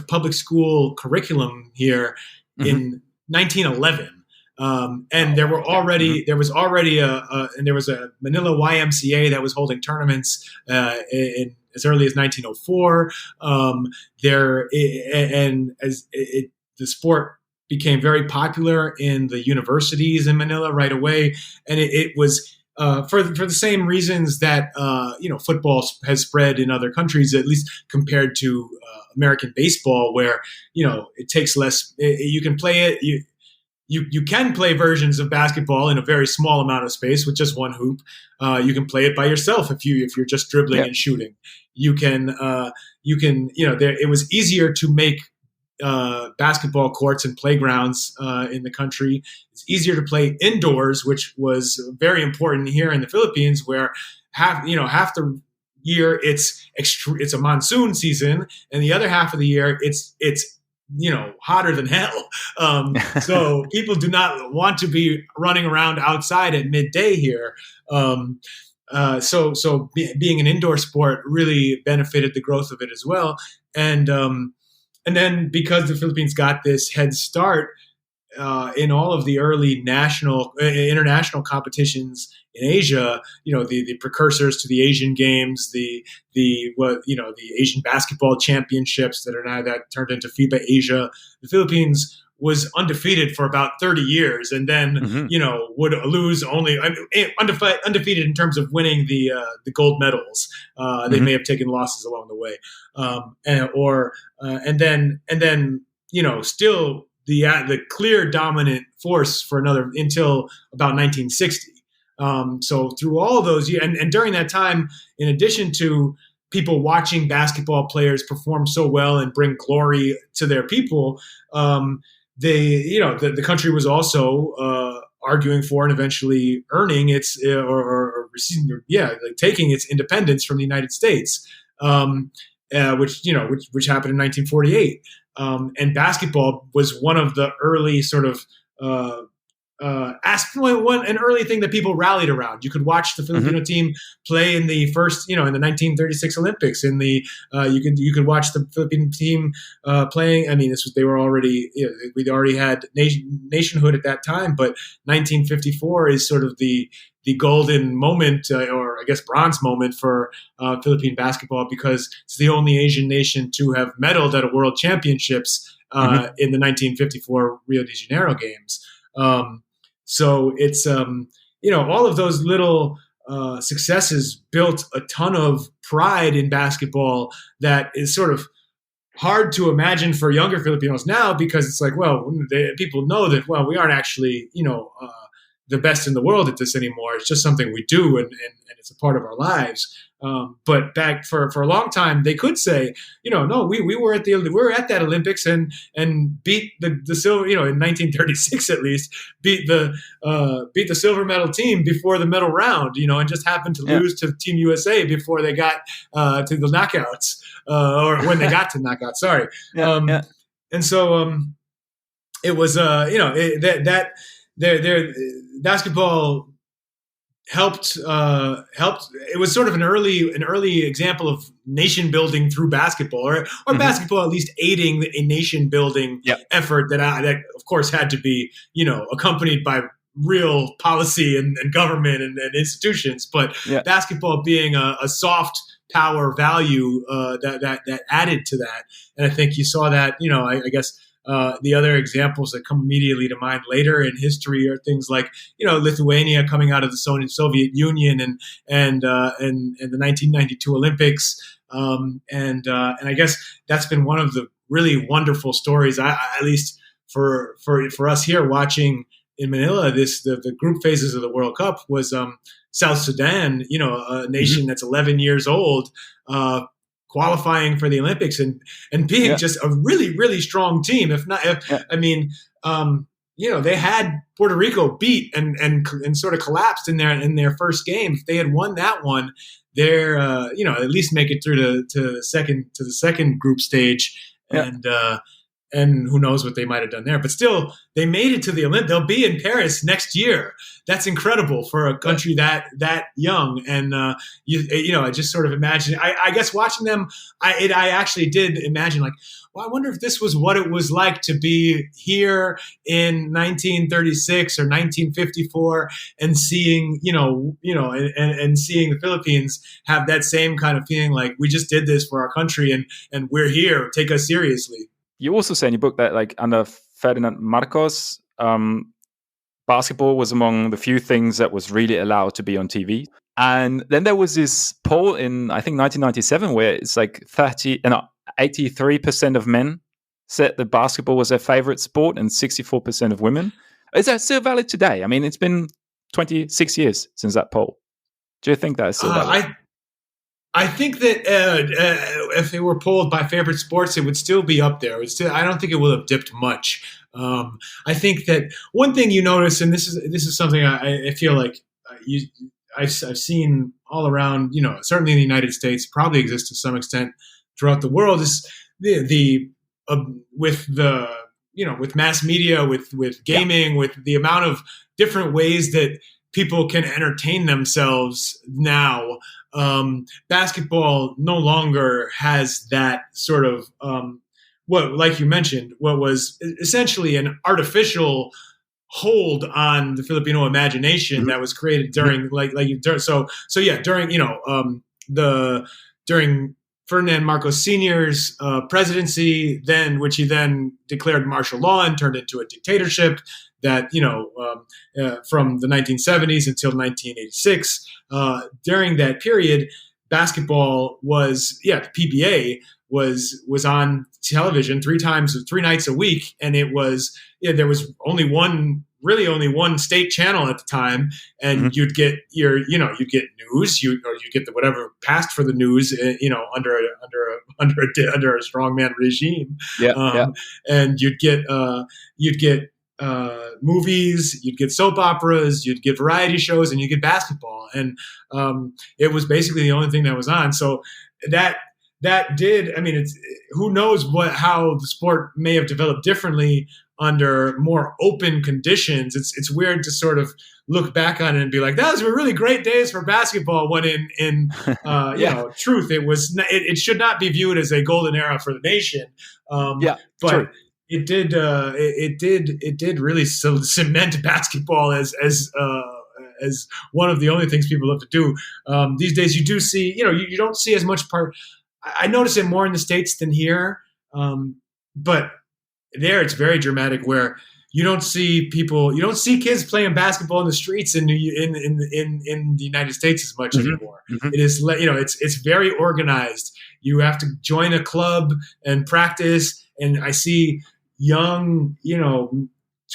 S2: public school curriculum here in 1911. And there was already a Manila YMCA that was holding tournaments as early as 1904. The sport became very popular in the universities in Manila right away, and it was for the same reasons that football has spread in other countries, at least compared to American baseball, where it takes less. You can play it. You can play versions of basketball in a very small amount of space with just one hoop. You can play it by yourself if you're just dribbling and shooting. It was easier to make basketball courts and playgrounds in the country. It's easier to play indoors, which was very important here in the Philippines, where half the year it's a monsoon season, and the other half of the year it's hotter than hell. So people do not want to be running around outside at midday here. So being an indoor sport really benefited the growth of it as well. And then because the Philippines got this head start in all of the early international competitions in Asia, the precursors to the Asian Games, the Asian Basketball Championships that turned into FIBA Asia. The Philippines was undefeated for about 30 years, and then would lose only undefeated in terms of winning the gold medals. They may have taken losses along the way, and then still the clear dominant force for another until about 1960. So through all of those years, and during that time, in addition to people watching basketball players perform so well and bring glory to their people, the country was also arguing for and eventually earning its taking its independence from the United States, which happened in 1948. And basketball was one of the early sort of an early thing that people rallied around. You could watch the Filipino team play in the first, in the 1936 Olympics. You could watch the Philippine team playing. I mean, they were already, we'd already had nationhood at that time, but 1954 is sort of the golden moment, or I guess bronze moment for Philippine basketball, because it's the only Asian nation to have medaled at a World Championships in the 1954 Rio de Janeiro games. So it's, all of those little successes built a ton of pride in basketball that is sort of hard to imagine for younger Filipinos now, because it's like, people know that, we aren't actually, the best in the world at this anymore. It's just something we do, and it's a part of our lives. But back for a long time, they could say, no, we were at that Olympics and beat the silver, in 1936 at least, beat the silver medal team before the medal round, and just happened to lose to Team USA before they got to the knockouts, or when they got to knockouts. Sorry. And so it was their basketball helped. It was sort of an early example of nation building through basketball, or basketball at least aiding a nation building effort that of course had to be accompanied by real policy and government and institutions. But basketball being a soft power value that added to that, and I think you saw that. I guess. The other examples that come immediately to mind later in history are things like, Lithuania coming out of the Soviet Union and the 1992 Olympics. And I guess that's been one of the really wonderful stories, at least for us here watching in Manila, the group phases of the World Cup was South Sudan, a nation that's 11 years old, qualifying for the Olympics and being just a really, really strong team. They had Puerto Rico beat and sort of collapsed in their first game. If they had won that one, they're at least make it through to the second group stage, and who knows what they might have done there. But still, they made it to the Olympics. They'll be in Paris next year. That's incredible for a country that young. And I just sort of imagine. I guess watching them, I actually did imagine, like, I wonder if this was what it was like to be here in 1936 or 1954 and seeing, and seeing the Philippines have that same kind of feeling, like, we just did this for our country and we're here. Take us seriously.
S1: You also say in your book that, like, under Ferdinand Marcos, basketball was among the few things that was really allowed to be on TV. And then there was this poll in, I think, 1997, where it's like 83% of men said that basketball was their favorite sport, and 64% of women. Is that still valid today? I mean, it's been 26 years since that poll. Do you think that is still valid?
S2: I think that if they were polled by favorite sports, it would still be up there. I don't think it will have dipped much. I think that one thing you notice, and this is something I feel like I've seen all around, certainly in the United States, probably exists to some extent throughout the world, is with mass media, with gaming, with the amount of different ways that people can entertain themselves now. Basketball no longer has that sort of like you mentioned, what was essentially an artificial hold on the Filipino imagination that was created during during Ferdinand Marcos Sr.'s presidency, which he then declared martial law and turned into a dictatorship that, from the 1970s until 1986. During that period, basketball the PBA was on television three nights a week, and there was only one state channel at the time, and you'd get you'd get news, you'd get whatever passed for the news, under a strongman regime, and you'd get movies, you'd get soap operas, you'd get variety shows, and you'd get basketball, and it was basically the only thing that was on. So who knows how the sport may have developed differently under more open conditions. It's weird to sort of look back on it and be like, those were really great days for basketball, when in truth it should not be viewed as a golden era for the nation. But true. It did really cement basketball as one of the only things people love to do. These days, you do see, you don't see as much part. I notice it more in the States than here, but there it's very dramatic, where you don't see kids playing basketball in the streets in the United States as much anymore. It is, it's very organized. You have to join a club and practice, and I see young,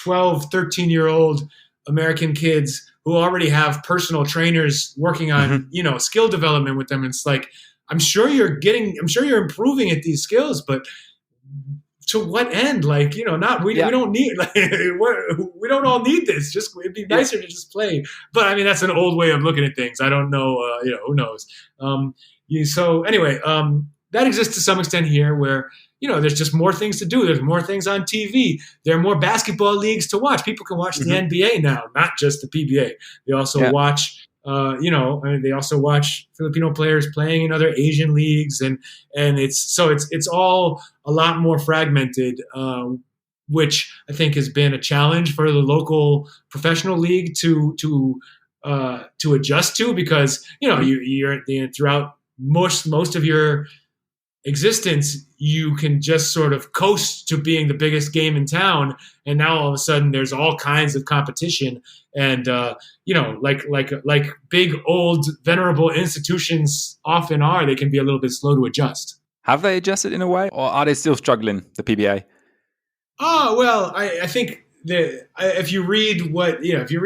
S2: 12, 13-year-old American kids who already have personal trainers working on, skill development with them. And it's like, I'm sure you're improving at these skills, but to what end? Like, we don't need, we don't all need this. Just, it'd be nicer to just play. But I mean, that's an old way of looking at things. I don't know, who knows? So anyway, that exists to some extent here, where, there's just more things to do. There's more things on TV. There are more basketball leagues to watch. People can watch the NBA now, not just the PBA. They also watch, they also watch Filipino players playing in other Asian leagues, and it's all a lot more fragmented, which I think has been a challenge for the local professional league to adjust to, because you're throughout most of your existence, you can just sort of coast to being the biggest game in town, and now all of a sudden there's all kinds of competition, and like big old venerable institutions often are, they can be a little bit slow to adjust.
S1: Have they adjusted in a way, or are they still struggling, the PBA?
S2: Oh, well, I think if you read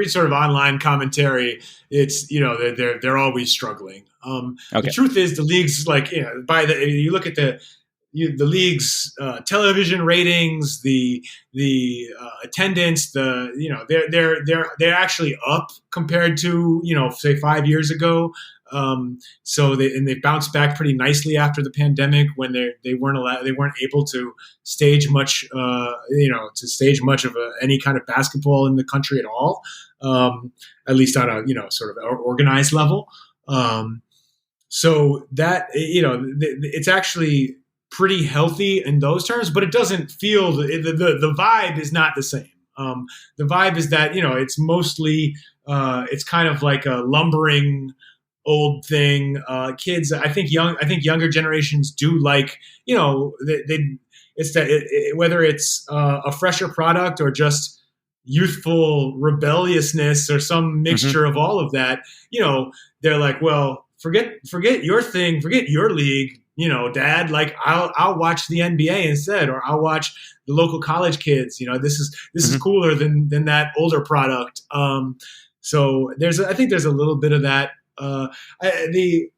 S2: sort of online commentary, it's, they're always struggling. The truth is, the league's like, you look at the league's television ratings, the attendance, they're actually up compared to, say 5 years ago. They bounced back pretty nicely after the pandemic, when they weren't able to stage much of any kind of basketball in the country at all, at least on a sort of organized level. So that it's actually pretty healthy in those terms, but it doesn't feel the vibe is not the same. The vibe is that it's mostly it's kind of like a lumbering old thing. Kids, I think younger generations do like, whether it's a fresher product or just youthful rebelliousness or some mixture of all of that, they're like, well, forget your thing, forget your league, Dad, like I'll watch the NBA instead, or I'll watch the local college kids. This is cooler than that older product. So I think there's a little bit of that. The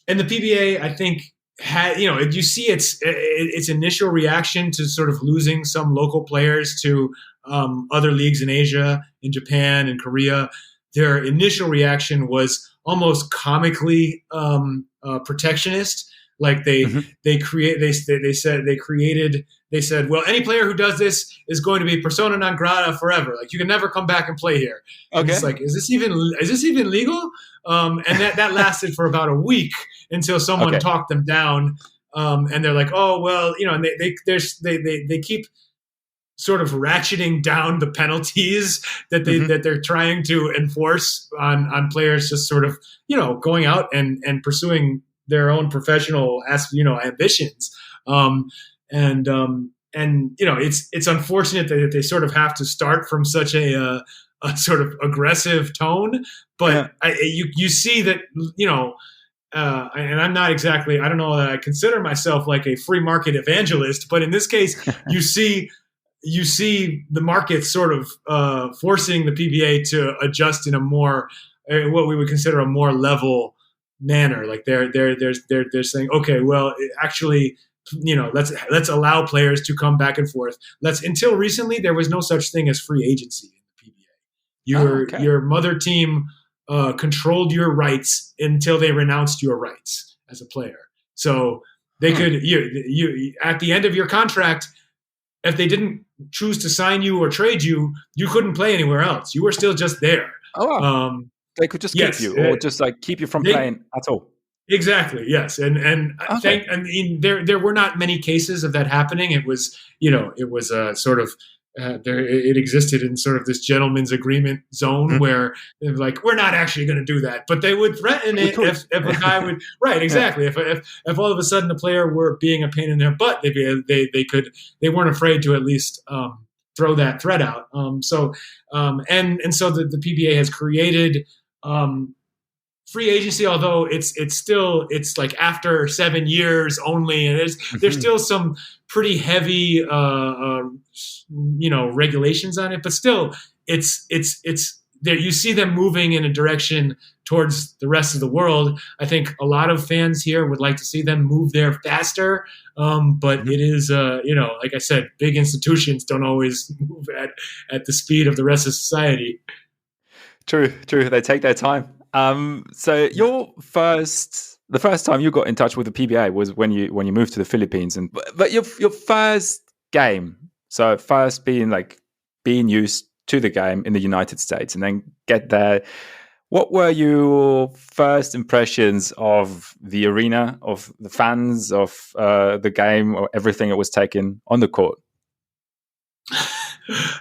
S2: PBA, I think, had, you see its initial reaction to sort of losing some local players to other leagues in Asia, in Japan, and Korea. Their initial reaction was almost comically protectionist. Like they said, well, any player who does this is going to be persona non grata forever. Like, you can never come back and play here. And it's like, is this even legal? And that lasted for about a week until someone talked them down. And they're like, oh, well, and they keep sort of ratcheting down the penalties that they're trying to enforce on players, just sort of, going out and pursuing their own professional ambitions. And it's unfortunate that they sort of have to start from such a sort of aggressive tone, but you see that, and I'm not exactly, I don't know that I consider myself like a free market evangelist, but in this case, you see the market sort of forcing the PBA to adjust in a more, what we would consider a more level manner. Like they're saying, okay, well, actually, let's allow players to come back and forth. Until recently, there was no such thing as free agency in the PBA. Your mother team controlled your rights until they renounced your rights as a player. So they could, you at the end of your contract, if they didn't choose to sign you or trade you, you couldn't play anywhere else. You were still just there.
S1: They could just keep you, or just like keep you from playing at all.
S2: Exactly. Yes. There were not many cases of that happening. It was, sort of, it existed in sort of this gentleman's agreement zone where they're like, we're not actually going to do that, but they would threaten it if a guy would, right. Exactly. If all of a sudden the player were being a pain in their butt, they weren't afraid to at least, throw that threat out. So the PBA has created, free agency, although it's like after 7 years only, and there's still some pretty heavy regulations on it, but still it's there. You see them moving in a direction towards the rest of the world. I think a lot of fans here would like to see them move there faster, but it is like I said, big institutions don't always move at the speed of the rest of society.
S1: True. They take their time. So the first time you got in touch with the PBA was when you moved to the Philippines, but your first game, so first being used to the game in the United States, and then get there. What were your first impressions of the arena, of the fans, of the game, or everything that was taken on the court?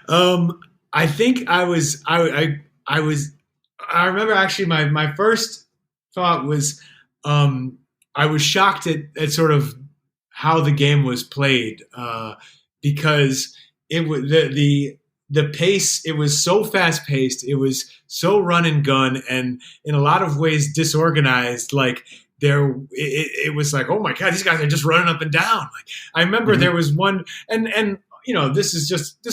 S2: I think I remember actually my first thought was I was shocked at sort of how the game was played, because it was the pace. It was so fast paced. It was so run and gun, and in a lot of ways disorganized. Like it was like, oh my God, these guys are just running up and down. Like I remember there was one, and this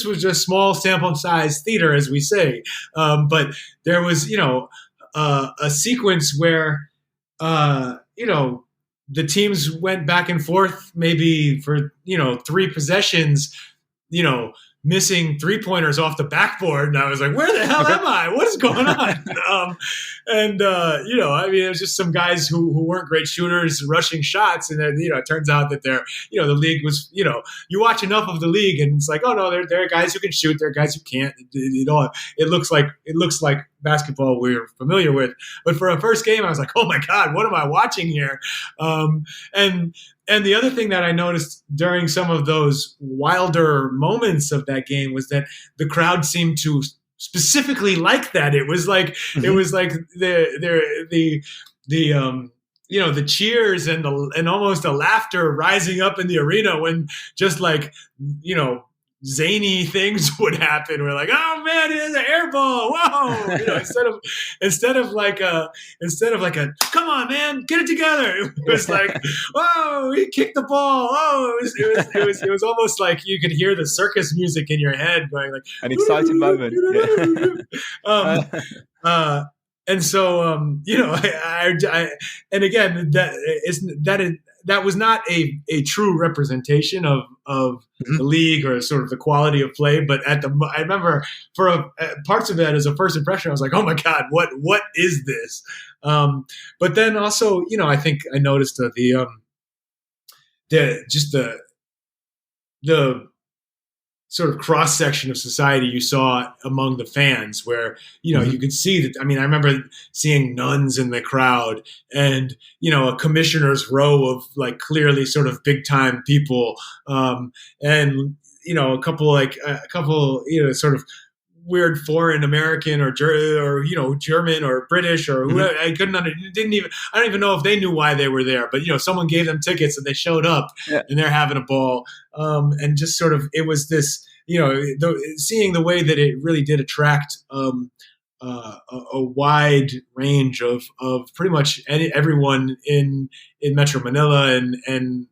S2: was just small sample size theater, as we say. But there was, a sequence where, the teams went back and forth maybe for, 3 possessions, missing 3-pointers off the backboard. And I was like, where the hell am I? What is going on? It was just some guys who weren't great shooters rushing shots. And then, it turns out that they're, the league was, you watch enough of the league and it's like, oh no, there are guys who can shoot. There are guys who can't. It looks like basketball we're familiar with. But for a first game, I was like, oh my God, what am I watching here? And the other thing that I noticed during some of those wilder moments of that game was that the crowd seemed to specifically like that. It was like the cheers and almost a laughter rising up in the arena when just like zany things would happen. We're like, oh man, it is an air ball! Whoa! Instead of like a come on man, get it together. It was like, whoa, he kicked the ball. Oh, it was almost like you could hear the circus music in your head going like
S1: an exciting moment.
S2: And so, and again, that was not a true representation of the league or sort of the quality of play. But I remember for parts of it as a first impression, I was like, oh my God, what is this? But then also, I think I noticed the sort of cross section of society you saw among the fans, where you could see that. I mean, I remember seeing nuns in the crowd, and a commissioner's row of like clearly sort of big time people, and a couple sort of weird foreign American or German or British or whoever. I don't even know if they knew why they were there, but someone gave them tickets and they showed up and they're having a ball. And just sort of, it was this, seeing the way that it really did attract a wide range of pretty much everyone in Metro Manila, and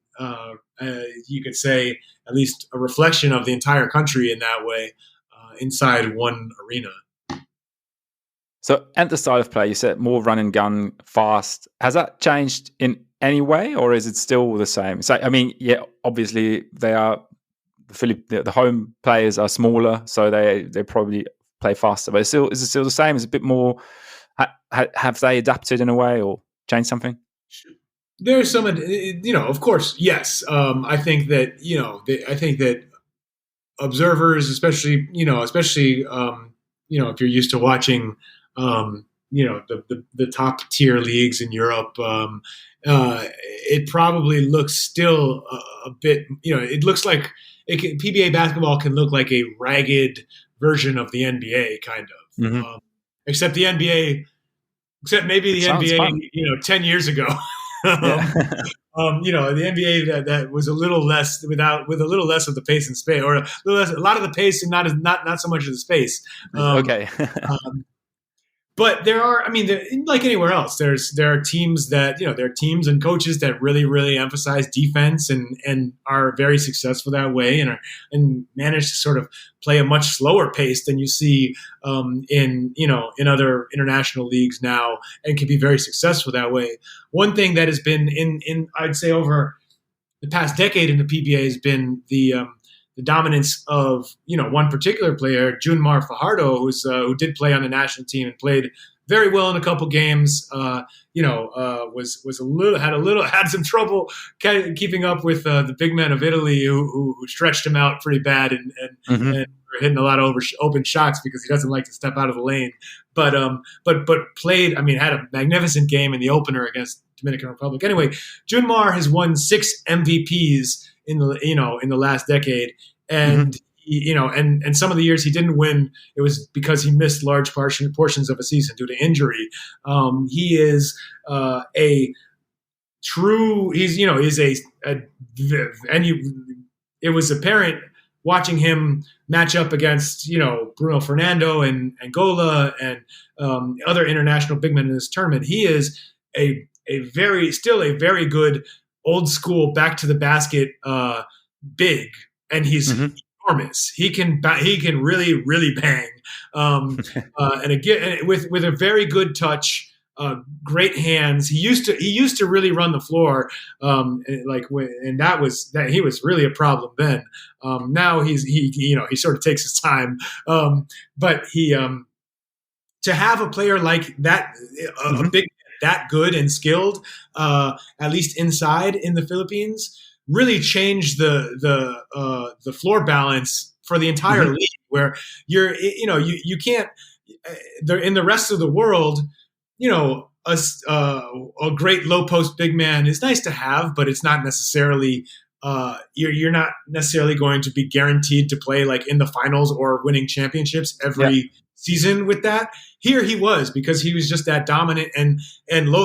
S2: you could say at least a reflection of the entire country in that way, inside one arena.
S1: So, and the style of play, you said more run and gun, fast. Has that changed in any way, or is it still the same? So, I mean, yeah, obviously the home players are smaller, so they probably play faster. But is it still the same? Is it a bit more? Have they adapted in a way or changed something?
S2: There's some, of course, yes. I think that observers, especially if you're used to watching, the top tier leagues in Europe, it probably looks still a bit, it looks like PBA basketball can look like a ragged version of the NBA, kind of, except maybe the NBA, 10 years ago. The NBA that was a little less with a little less of the pace and space, or a lot of the pace and not so much of the space.
S1: Okay.
S2: But there are, like anywhere else, there are teams that, there are teams and coaches that really, really emphasize defense and are very successful that way, and manage to sort of play a much slower pace than you see in other international leagues now, and can be very successful that way. One thing that has been in I'd say over the past decade in the PBA has been the dominance of one particular player, Junmar Fajardo, who did play on the national team and played very well in a couple games. Had some trouble keeping up with the big men of Italy, who stretched him out pretty bad and were hitting a lot of open shots because he doesn't like to step out of the lane. But played. Had a magnificent game in the opener against Dominican Republic. Anyway, Junmar has won 6 MVPs in the last decade, and and some of the years he didn't win, it was because he missed large portions of a season due to injury. He is it was apparent watching him match up against Bruno Fernando and Angola and other international big men in this tournament. He is a very good old school back to the basket big, and he's enormous. He can really, really bang, and again with a very good touch, great hands. He used to really run the floor, and that he was really a problem then. Now he sort of takes his time, but he to have a player like that, a big that good and skilled, at least inside in the Philippines, really changed the floor balance for the entire league. Where you can't in the rest of the world, a great low post big man is nice to have, but it's not necessarily you're not necessarily going to be guaranteed to play like in the finals or winning championships every season with that. Here he was, because he was just that dominant, and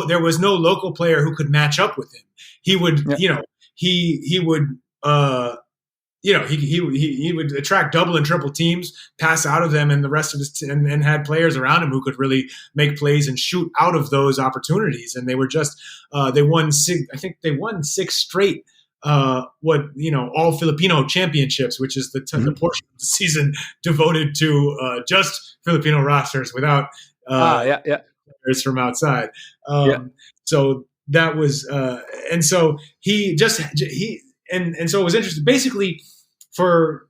S2: there was no local player who could match up with him. He would, he would attract double and triple teams, pass out of them, and the rest of his and had players around him who could really make plays and shoot out of those opportunities. And they were just they won 6 straight all Filipino championships, which is the portion of the season devoted to just Filipino rosters without players from outside. So that was and so so it was interesting. Basically, for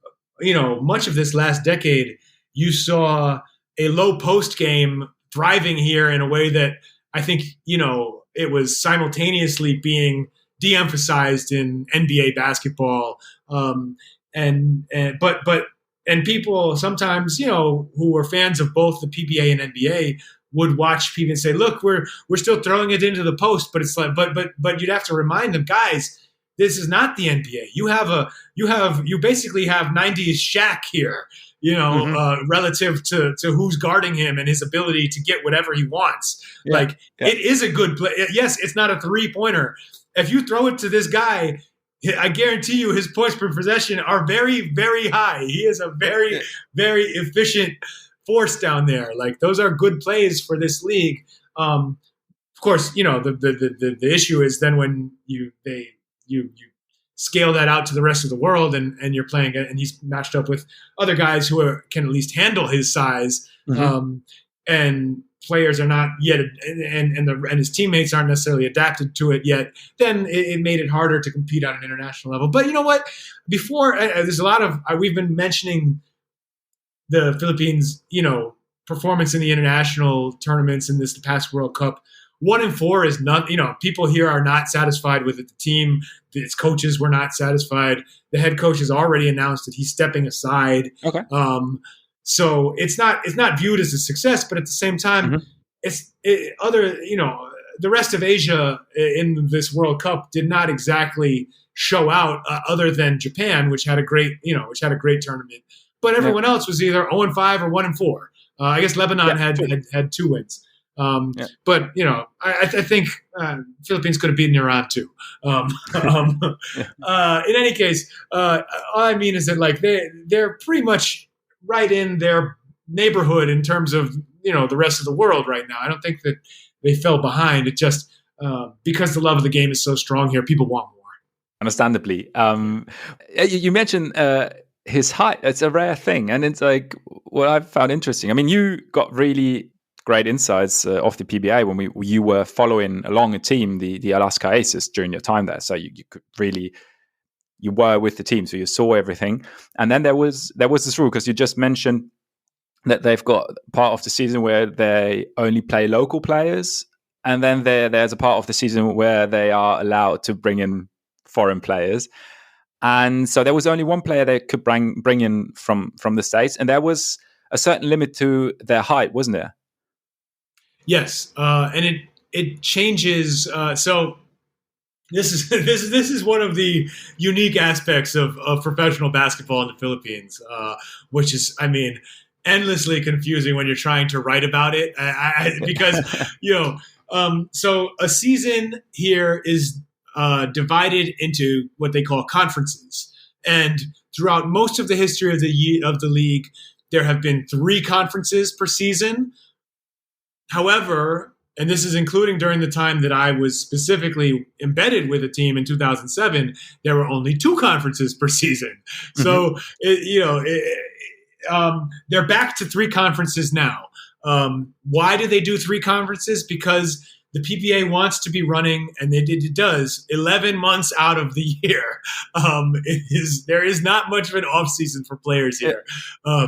S2: much of this last decade, you saw a low post game thriving here in a way that I think it was simultaneously being de-emphasized in NBA basketball, and people sometimes who were fans of both the PBA and NBA would watch people and say, "Look, we're still throwing it into the post," but it's like, but you'd have to remind them, guys, this is not the NBA. You basically have 90s Shaq here. relative to who's guarding him and his ability to get whatever he wants. It is a good play. Yes, it's not a 3-pointer. If you throw it to this guy, I guarantee you his points per possession are very, very high. He is a very, very efficient force down there. Like, those are good plays for this league. Of course, the issue is then when you scale that out to the rest of the world, and you're playing it, and he's matched up with other guys who can at least handle his size, and players are not yet, and his teammates aren't necessarily adapted to it yet. Then it made it harder to compete on an international level. But you know what? Before there's a lot of we've been mentioning the Philippines, performance in the international tournaments in this past World Cup. 1-4 is not, people here are not satisfied with it. The team, its coaches were not satisfied. The head coach has already announced that he's stepping aside.
S1: Okay.
S2: So it's not viewed as a success, but at the same time, the rest of Asia in this World Cup did not exactly show out, other than Japan, which had a great tournament. But everyone else was either 0-5 or 1-4. I guess Lebanon had 2 wins. But I think Philippines could have beaten Iran too. In any case, all I mean is that they're pretty much right in their neighborhood in terms of the rest of the world right now. I don't think that they fell behind. It just because the love of the game is so strong here, people want more.
S1: Understandably, you mentioned his height. It's a rare thing, and it's like what I've found interesting. I mean, you got really great insights of the PBA when you were following along a team, the Alaska Aces, during your time there. So you could really, you were with the team, so you saw everything. And then there was this rule, because you just mentioned that they've got part of the season where they only play local players, and then there's a part of the season where they are allowed to bring in foreign players. And so there was only one player they could bring in from the States, and there was a certain limit to their height, wasn't there?
S2: Yes, and it changes. So this is one of the unique aspects of professional basketball in the Philippines, which is, endlessly confusing when you're trying to write about it, because so a season here is divided into what they call conferences, and throughout most of the history of the league, there have been 3 conferences per season. However, and this is including during the time that I was specifically embedded with a team in 2007, there were only 2 conferences per season. So, they're back to 3 conferences now. Why do they do 3 conferences? Because the PBA wants to be running, and it does, 11 months out of the year. There is not much of an off season for players here,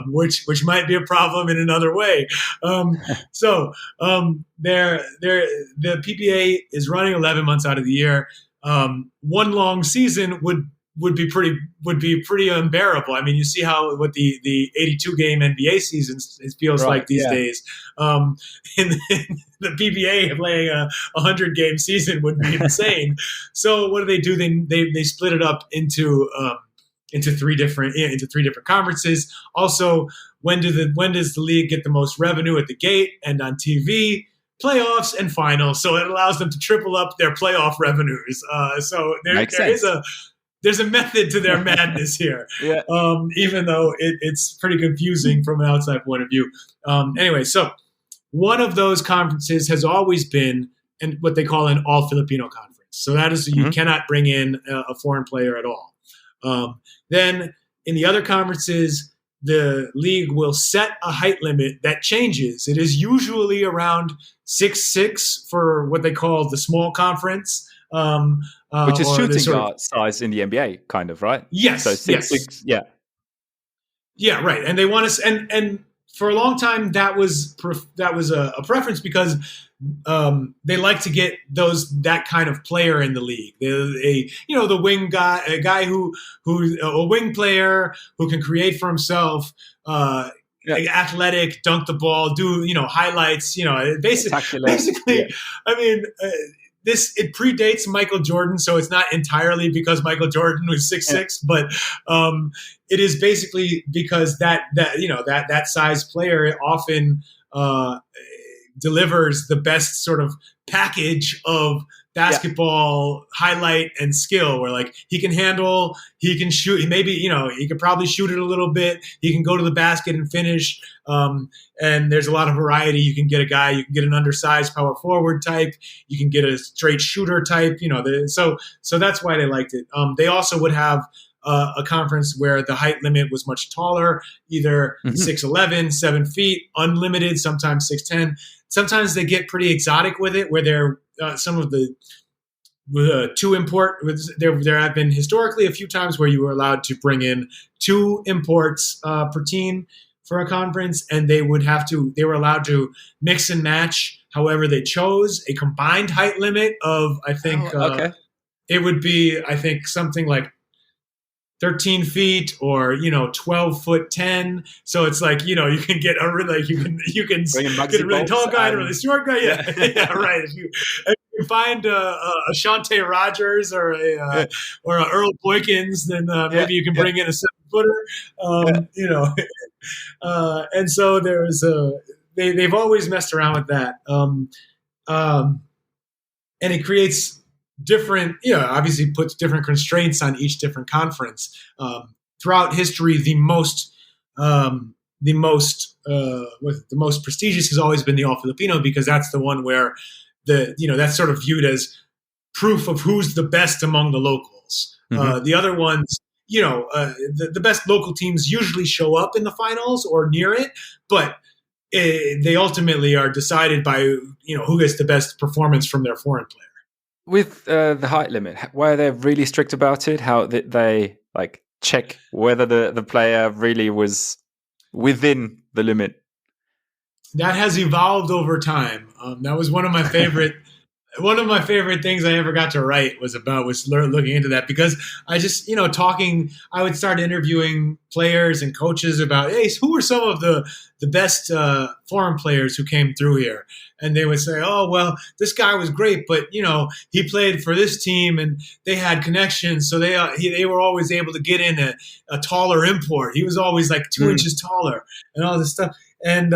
S2: which might be a problem in another way. The PBA is running 11 months out of the year. One long season would be pretty unbearable. I mean, you see what the 82 game NBA season feels like these days. And the PBA playing a 100 game season would be insane. So what do? They split it up into 3 different conferences. Also, when does the league get the most revenue at the gate and on TV? Playoffs and finals. So it allows them to triple up their playoff revenues. So there's a method to their madness here, even though it's pretty confusing from an outside point of view. Anyway, so one of those conferences has always been what they call an all-Filipino conference. So that is, you cannot bring in a foreign player at all. Then in the other conferences, the league will set a height limit that changes. It is usually around 6'6" for what they call the small conference.
S1: Which is shooting guard size in the NBA, kind of, right?
S2: Yes.
S1: So 6'6", yeah.
S2: Yeah, right. And they want us, and for a long time that was a preference, because they like to get that kind of player in the league. The wing guy, a guy who's a wing player who can create for himself, athletic, dunk the ball, do highlights. Basically.
S1: Yeah.
S2: I mean. it predates Michael Jordan, so it's not entirely because Michael Jordan was 6'6", but it is basically because that size player often delivers the best sort of package of basketball highlight and skill, where like he can handle, he can shoot, maybe he could probably shoot it a little bit, he can go to the basket and finish, and there's a lot of variety. You can get a guy, you can get an undersized power forward type, you can get a straight shooter type, so that's why they liked it. They also would have a conference where the height limit was much taller, either 6'11", 7 feet, unlimited, sometimes 6'10". Sometimes they get pretty exotic with it, where they're some of the two import. There have been historically a few times where you were allowed to bring in 2 imports per team for a conference, and they were allowed to mix and match however they chose. A combined height limit of, I think, it would be, I think, something like 13 feet or 12'10". So it's like you can get a really you can get a really tall guy and a really short guy. Yeah, right. If you find a Shante Rogers or a Earl Boykins, then maybe you can bring in a 7-footer. And so there's they've always messed around with that, and it creates different, obviously puts different constraints on each different conference. Throughout history, the most prestigious has always been the All Filipino, because that's the one where that's sort of viewed as proof of who's the best among the locals. The other ones, the best local teams usually show up in the finals or near it, but they ultimately are decided by who gets the best performance from their foreign player.
S1: With the height limit, were they really strict about it? How did they check whether the player really was within the limit?
S2: That has evolved over time. That was one of my favorite things I ever got to write was looking into that, because I just, I would start interviewing players and coaches about, hey, who were some of the best foreign players who came through here? And they would say, oh, well, this guy was great, but, he played for this team and they had connections. So they were always able to get in a taller import. He was always like 2 inches taller and all this stuff. And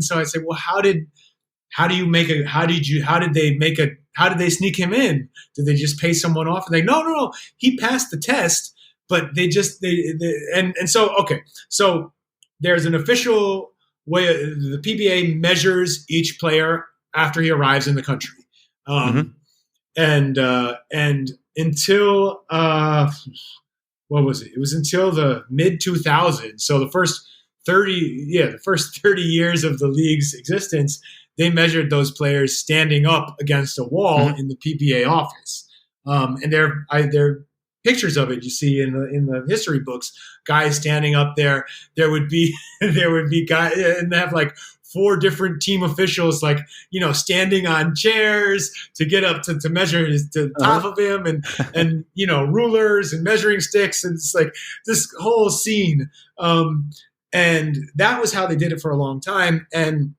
S2: so I said, well, how did they sneak him in? Did they just pay someone off? And no, he passed the test, but so there's an official way. The PBA measures each player after he arrives in the country. And until, what was it? It was until the mid 2000s. So the first 30 years of the league's existence, they measured those players standing up against a wall in the PBA office. And there are pictures of it you see in the history books, guys standing up there. There would be guys, and they have 4 different team officials, standing on chairs to get up to measure the top of him, and rulers and measuring sticks. And it's this whole scene. And that was how they did it for a long time. And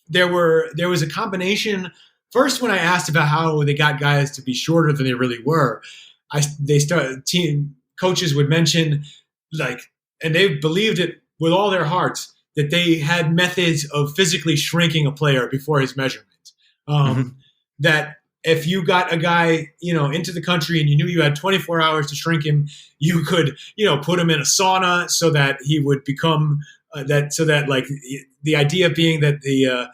S2: there was a combination. First, when I asked about how they got guys to be shorter than they really were, team coaches would mention and they believed it with all their hearts, that they had methods of physically shrinking a player before his measurement. That if you got a guy, into the country and you knew you had 24 hours to shrink him, you could, put him in a sauna so that he would become the idea being that the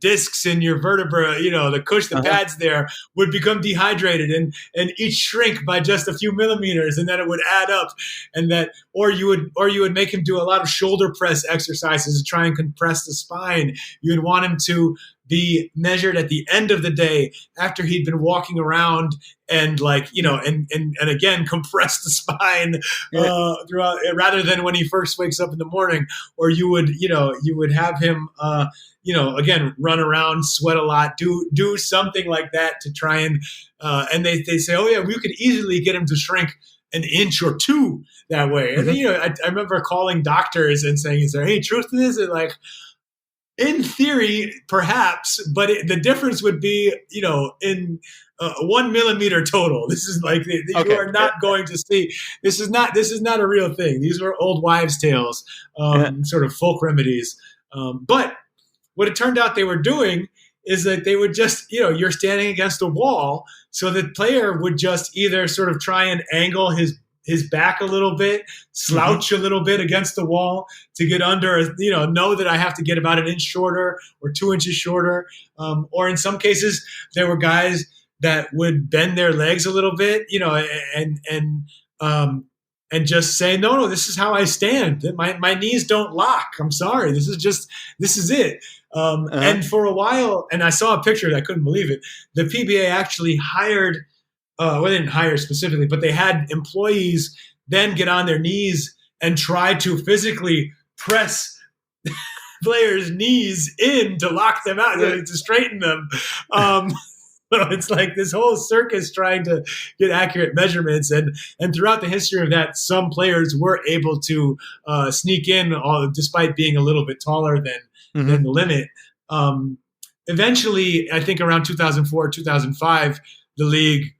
S2: discs in your vertebra, the pads there would become dehydrated and each shrink by just a few millimeters, and then it would add up, and or you would make him do a lot of shoulder press exercises to try and compress the spine. You would want him to be measured at the end of the day after he'd been walking around and and again compress the spine throughout, rather than when he first wakes up in the morning. Or you would have him again run around, sweat a lot, do something like that to try and they say, oh yeah, we could easily get him to shrink an inch or 2 that way. And then, I remember calling doctors and saying, is there any truth to this? And In theory, perhaps, but the difference would be, in 1 millimeter total. This is like you are not going to see. This is not a real thing. These were old wives' tales, sort of folk remedies. But what it turned out they were doing is that they would just, you're standing against a wall, so the player would just either sort of try and angle his back a little bit, slouch a little bit against the wall to get under, know that I have to get about an inch shorter or 2 inches shorter. Or in some cases, there were guys that would bend their legs a little bit, and just say, no, this is how I stand. My knees don't lock. I'm sorry. This is it. And for a while, and I saw a picture and I couldn't believe it. The PBA actually hired, they didn't hire specifically, but they had employees then get on their knees and try to physically press players' knees in to lock them out, to straighten them. So it's like this whole circus trying to get accurate measurements. And throughout the history of that, some players were able to sneak in despite being a little bit taller than the limit. Eventually, I think around 2004, 2005, the league,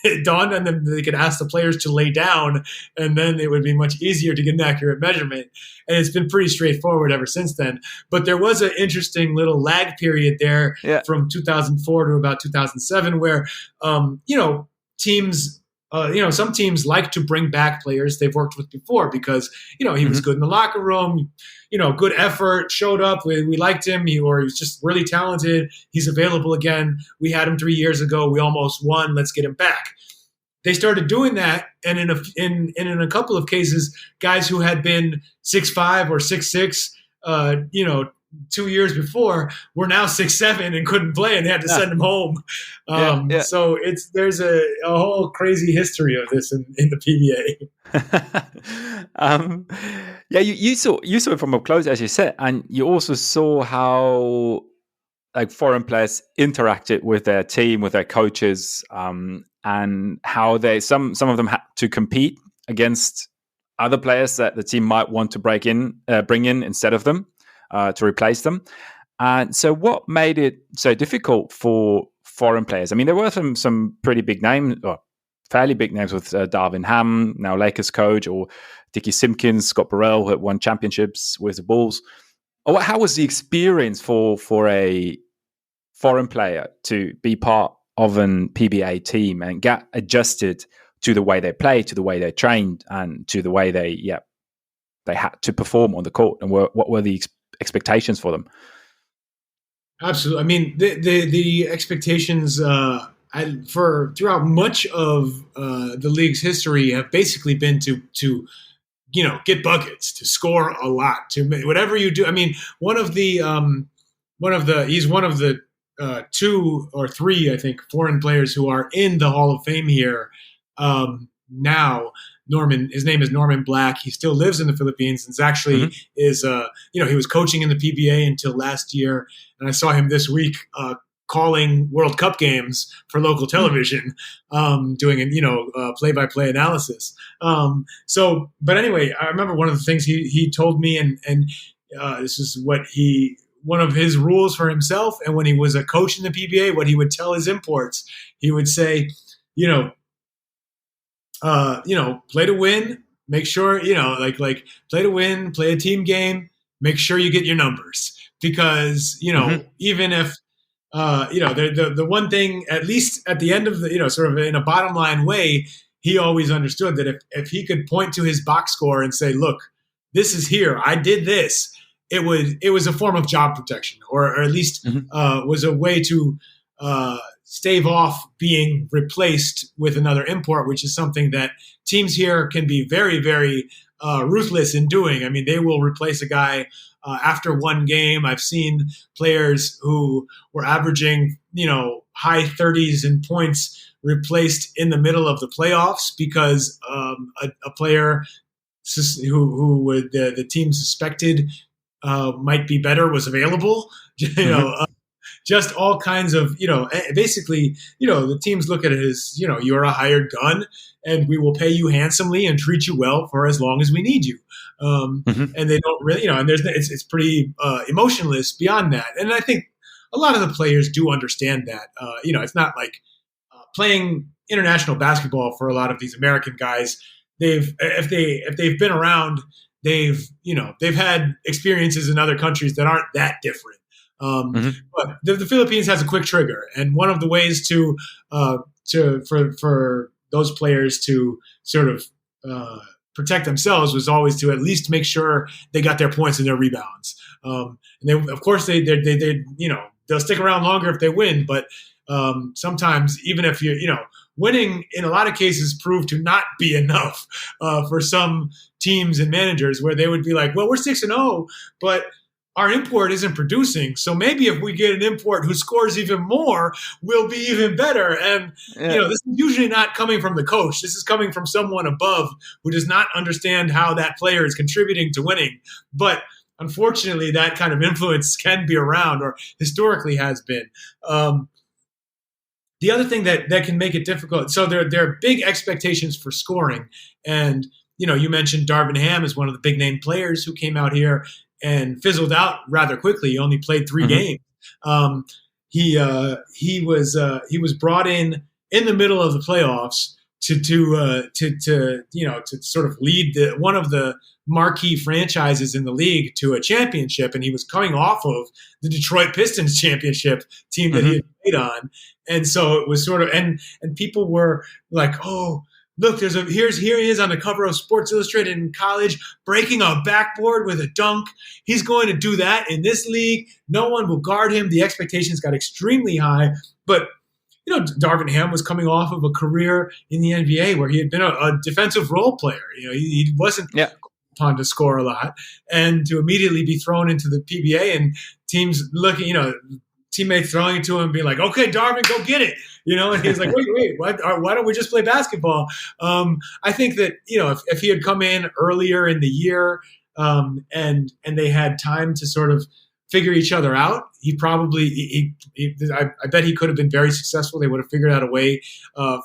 S2: it dawned on them that they could ask the players to lay down, and then it would be much easier to get an accurate measurement. And it's been pretty straightforward ever since then. But there was an interesting little lag period there from 2004 to about 2007 where, teams, some teams like to bring back players they've worked with before because, he was good in the locker room, good effort, showed up. We liked him, or he's just really talented. He's available again. We had him 3 years ago. We almost won. Let's get him back. They started doing that, and in a couple of cases, guys who had been 6'5" or 6'6", 2 years before were now 6'7" and couldn't play, and they had to send them home. So there's a whole crazy history of this in the
S1: PBA. You saw it from up close, as you said, and you also saw how like foreign players interacted with their team, with their coaches, and how some of them had to compete against other players that the team might want to bring in instead of them to replace them. And so, what made it so difficult for foreign players? I mean, there were some pretty big names, or fairly big names, with Darvin Ham, now Lakers coach, or Dickie Simpkins, Scott Burrell, who had won championships with the Bulls. Or how was the experience for a foreign player to be part of an PBA team and get adjusted to the way they play, to the way they trained, and to the way they had to perform on the court? And what were the expectations for them?
S2: Absolutely. I mean, the expectations throughout much of the league's history have basically been to get buckets, to score a lot, to whatever you do. I mean, he's one of the 2 or 3, I think, foreign players who are in the Hall of Fame here now. His name is Norman Black. He still lives in the Philippines, and actually is he was coaching in the PBA until last year, and I saw him this week calling World Cup games for local television, doing play-by-play analysis. But anyway, I remember one of the things he told me, and this is one of his rules for himself. And when he was a coach in the PBA, what he would tell his imports, he would say, play to win. Make sure, like play to win, play a team game. Make sure you get your numbers, because even if the one thing, at least at the end of the sort of in a bottom line way, he always understood that if he could point to his box score and say, look, this is here, I did this, it was a form of job protection, or at least was a way to stave off being replaced with another import, which is something that teams here can be very, very ruthless in doing. I mean, they will replace a guy after one game. I've seen players who were averaging, high 30s in points replaced in the middle of the playoffs because a player who the team suspected might be better was available. just all kinds of, basically, the teams look at it as, you're a hired gun and we will pay you handsomely and treat you well for as long as we need you. And they don't really, and it's pretty emotionless beyond that. And I think a lot of the players do understand that. It's not like playing international basketball for a lot of these American guys. If they've been around, they've had experiences in other countries that aren't that different. But the Philippines has a quick trigger, and one of the ways for those players to sort of protect themselves was always to at least make sure they got their points and their rebounds. And they, of course, they'll stick around longer if they win, but sometimes even if winning in a lot of cases proved to not be enough for some teams and managers, where they would be like, well, we're 6-0, but our import isn't producing. So maybe if we get an import who scores even more, we'll be even better. And, this is usually not coming from the coach. This is coming from someone above who does not understand how that player is contributing to winning. But unfortunately, that kind of influence can be around, or historically has been. The other thing that can make it difficult, so there are big expectations for scoring. And, you mentioned Darvin Ham is one of the big name players who came out here and fizzled out rather quickly. He only played 3 games. He was brought in the middle of the playoffs to sort of lead one of the marquee franchises in the league to a championship, and he was coming off of the Detroit Pistons championship team that he had played on, and so it was sort of and people were like, oh, look, here he is on the cover of Sports Illustrated in college, breaking a backboard with a dunk. He's going to do that in this league. No one will guard him. The expectations got extremely high. But, Darvin Ham was coming off of a career in the NBA where he had been a defensive role player. He wasn't upon to score a lot. And to immediately be thrown into the PBA and teams looking, teammates throwing it to him, being like, okay, Darvin, go get it. And he's like, wait, why don't we just play basketball? I think that, if he had come in earlier in the year and they had time to sort of figure each other out, I bet he could have been very successful. They would have figured out a way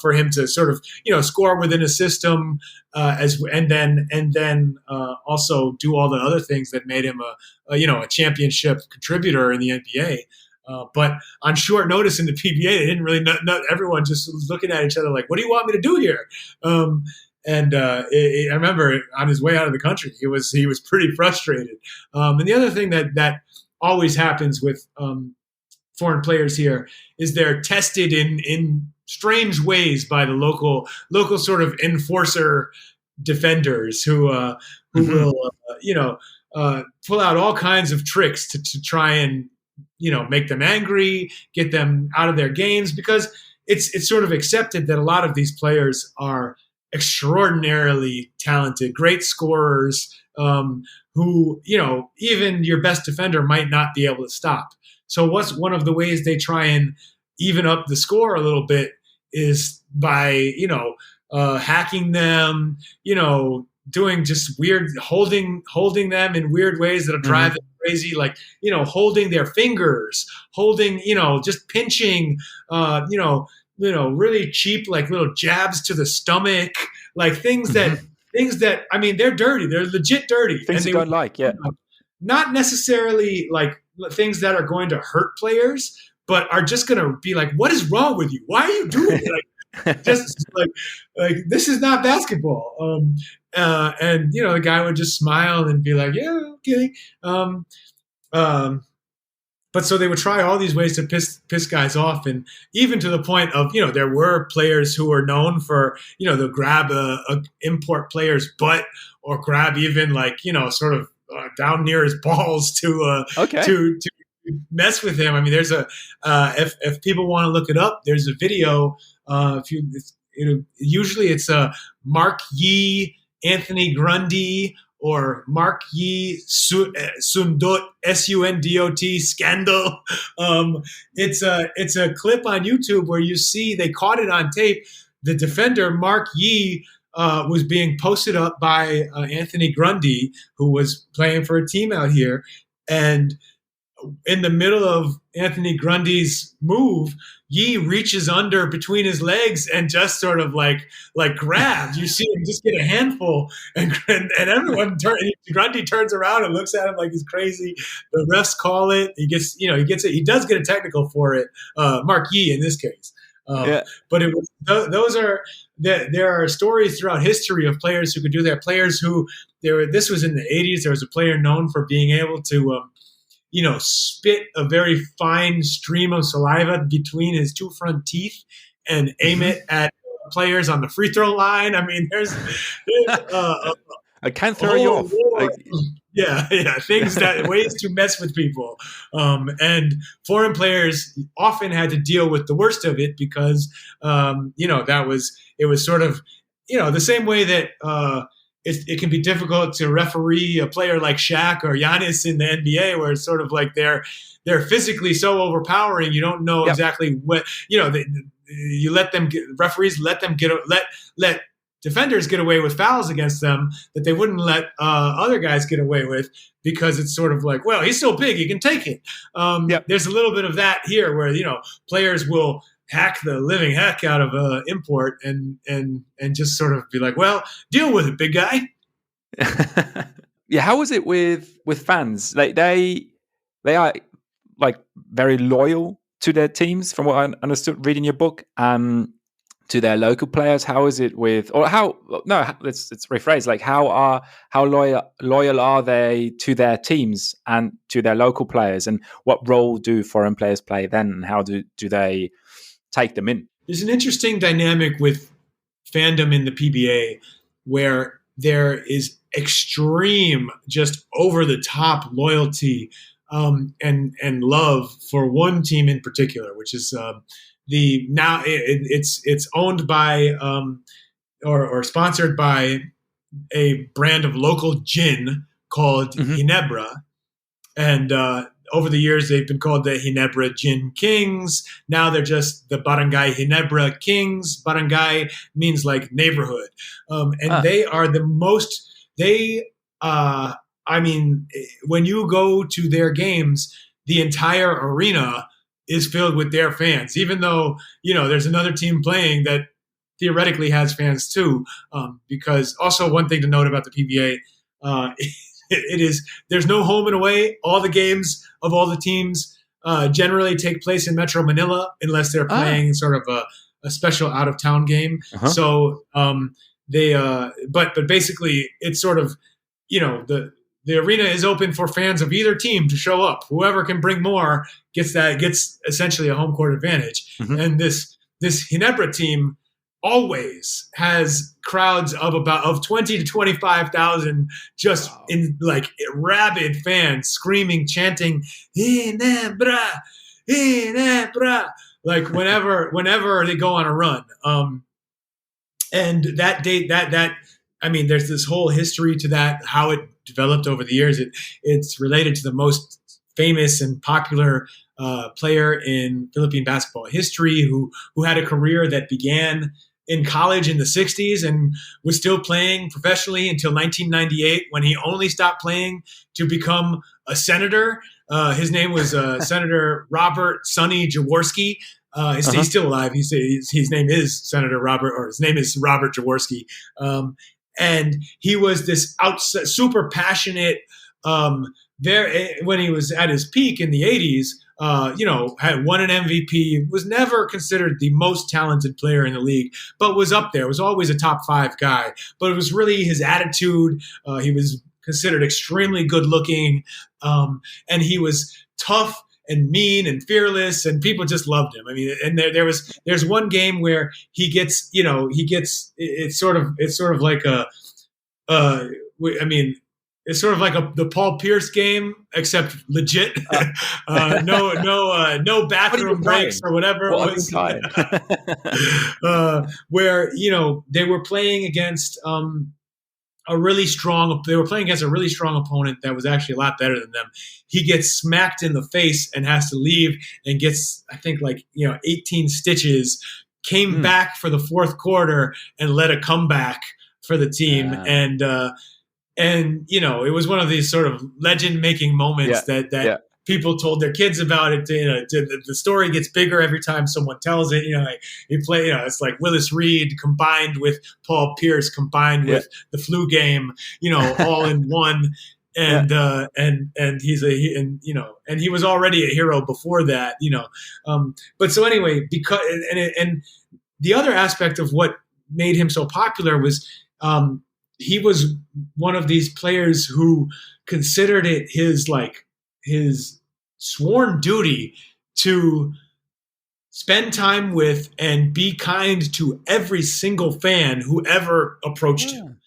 S2: for him to sort of, score within a system and then also do all the other things that made him a championship contributor in the NBA. But on short notice in the PBA, they didn't really everyone just was looking at each other like, what do you want me to do here? I remember on his way out of the country, he was pretty frustrated. And the other thing that always happens with foreign players here is they're tested in strange ways by the local sort of enforcer defenders who will pull out all kinds of tricks to try and make them angry, get them out of their games, because it's sort of accepted that a lot of these players are extraordinarily talented, great scorers, who, even your best defender might not be able to stop. So what's one of the ways they try and even up the score a little bit is by, hacking them, doing just weird, holding them in weird ways that'll drive them crazy, like, holding their fingers, holding, just pinching, really cheap, like little jabs to the stomach, like things that, I mean, they're dirty. They're legit dirty.
S1: Things you don't like, yeah.
S2: Not necessarily like things that are going to hurt players, but are just going to be like, what is wrong with you? Why are you doing it? Like, just like this is not basketball. And the guy would just smile and be like, yeah, okay. But so they would try all these ways to piss guys off, and even to the point of, there were players who were known for, they'll grab a import player's butt, or grab even like, sort of down near his balls to mess with him. I mean, there's if people want to look it up, there's a video. Usually it's Mark Yee, Anthony Grundy, or Mark Yee Sundot, Sundot scandal. It's a clip on YouTube where you see they caught it on tape. The defender Mark Yee was being posted up by Anthony Grundy, who was playing for a team out here, and in the middle of Anthony Grundy's move, Yi reaches under between his legs and just sort of like grabs. You see him just get a handful, and everyone Grundy turns around and looks at him like he's crazy. The refs call it. He gets it. He does get a technical for it. Mark Yi in this case. But it was there are stories throughout history of players who could do that. Players who this was in the 80s. There was a player known for being able to spit a very fine stream of saliva between his two front teeth and aim it at players on the free throw line. I mean, there's
S1: I can't throw you off.
S2: Things ways to mess with people. And foreign players often had to deal with the worst of it because, it was sort of, the same way that it can be difficult to referee a player like Shaq or Giannis in the NBA, where it's sort of like they're physically so overpowering. You don't know exactly what, you let them referees let them let defenders get away with fouls against them that they wouldn't let other guys get away with, because it's sort of like, well, he's so big, he can take it. There's a little bit of that here where, players will hack the living heck out of import and just sort of be like, well, deal with it, big guy.
S1: How was it with fans? Like they are like very loyal to their teams, from what I understood reading your book, to their local players. How is it let's rephrase, like how loyal are they to their teams and to their local players, and what role do foreign players play then, and how do they take them in?
S2: There's an interesting dynamic with fandom in the PBA where there is extreme, just over the top loyalty and love for one team in particular, which is it's owned by or sponsored by a brand of local gin called Ginebra, and over the years they've been called the Ginebra Gin Kings. Now they're just the Barangay Ginebra Kings. Barangay means like neighborhood, they are the most. When you go to their games, the entire arena is filled with their fans, even though, there's another team playing that theoretically has fans too. Because also one thing to note about the PBA, there's no home and away. All the games of all the teams generally take place in Metro Manila, unless they're playing sort of a special out of town game. So but basically it's sort of, the arena is open for fans of either team to show up. Whoever can bring more gets essentially a home court advantage. And this Ginebra team always has crowds of 20 to 25,000 just in like rabid fans screaming, chanting Ginebra, Ginebra, like whenever they go on a run. And that date, there's this whole history to that, how it developed over the years. It's related to the most famous and popular player in Philippine basketball history, who had a career that began in college in the 60s and was still playing professionally until 1998, when he only stopped playing to become a senator. His name was Senator Robert Sonny Jaworski. He's still alive. His name is Robert Jaworski. And he was this super passionate, when he was at his peak in the 80s, had won an MVP, was never considered the most talented player in the league, but was up there, was always a top 5 guy. But it was really his attitude. He was considered extremely good looking, and he was tough and mean and fearless, and people just loved him. I mean, and there's one game where it's sort of like the Paul Pierce game, except legit. No bathroom breaks or whatever it was. Where they were playing against a really strong opponent that was actually a lot better than them. He gets smacked in the face and has to leave, and gets, I think, 18 stitches, came back for the fourth quarter and led a comeback for the team. And it was one of these sort of legend making moments that people told their kids about it. The story gets bigger every time someone tells it. It's like Willis Reed combined with Paul Pierce combined with the flu game. All in one. And he was already a hero before that. But so anyway, because and the other aspect of what made him so popular was he was one of these players who considered it his sworn duty to spend time with and be kind to every single fan who ever approached him.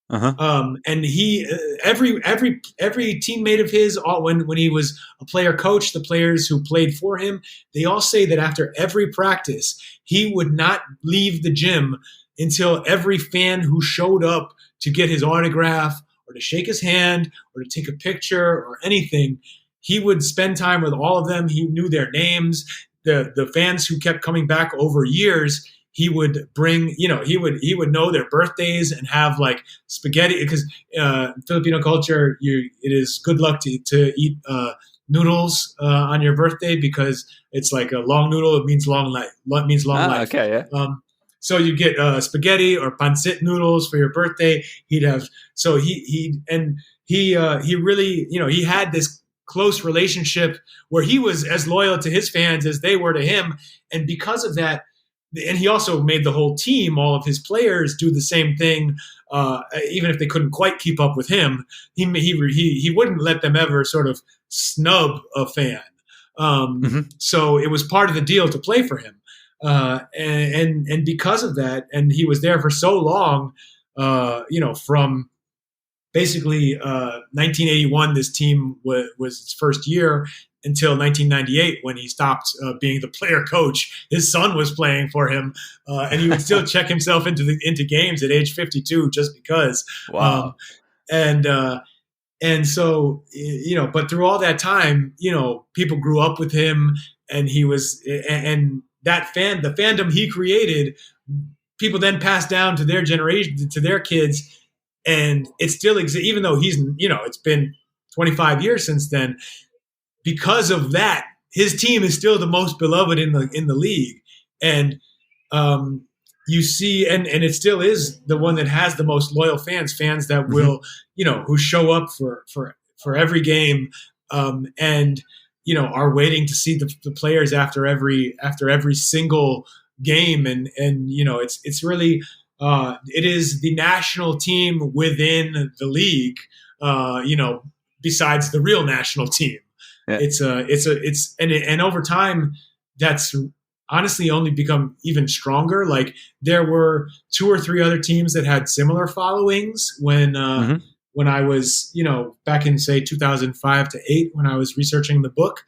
S2: And he, every teammate of his, when he was a player coach, the players who played for him, they all say that after every practice, he would not leave the gym until every fan who showed up to get his autograph or to shake his hand or to take a picture or anything, he would spend time with all of them. He knew their names. The fans who kept coming back over years, he would bring, he would know their birthdays and have like spaghetti, because Filipino culture, it is good luck to eat noodles on your birthday, because it's like a long noodle. It means long life. What means long life?
S1: Okay, yeah.
S2: So you get spaghetti or pancit noodles for your birthday. He'd have, so he really, he had this close relationship where he was as loyal to his fans as they were to him. And because of that, and he also made the whole team, all of his players, do the same thing, even if they couldn't quite keep up with him. He wouldn't let them ever sort of snub a fan. So it was part of the deal to play for him. And because of that, and he was there for so long, from basically 1981, this team was its first year, until 1998, when he stopped being the player coach. His son was playing for him, and he would still check himself into games at age 52 just because.
S1: Wow.
S2: And so, but through all that time, people grew up with him, and he was, and the fandom he created, people then passed down to their generation, to their kids, and it still exists, even though he's, it's been 25 years since then. Because of that, his team is still the most beloved in the league, and you see, and it still is the one that has the most loyal fans that will, who show up for every game, and are waiting to see the players after every single game, and it's really it is the national team within the league, besides the real national team. Yeah. And over time, that's honestly only become even stronger. Like, there were 2 or 3 other teams that had similar followings when I was, back in, say, 2005 to 8, when I was researching the book.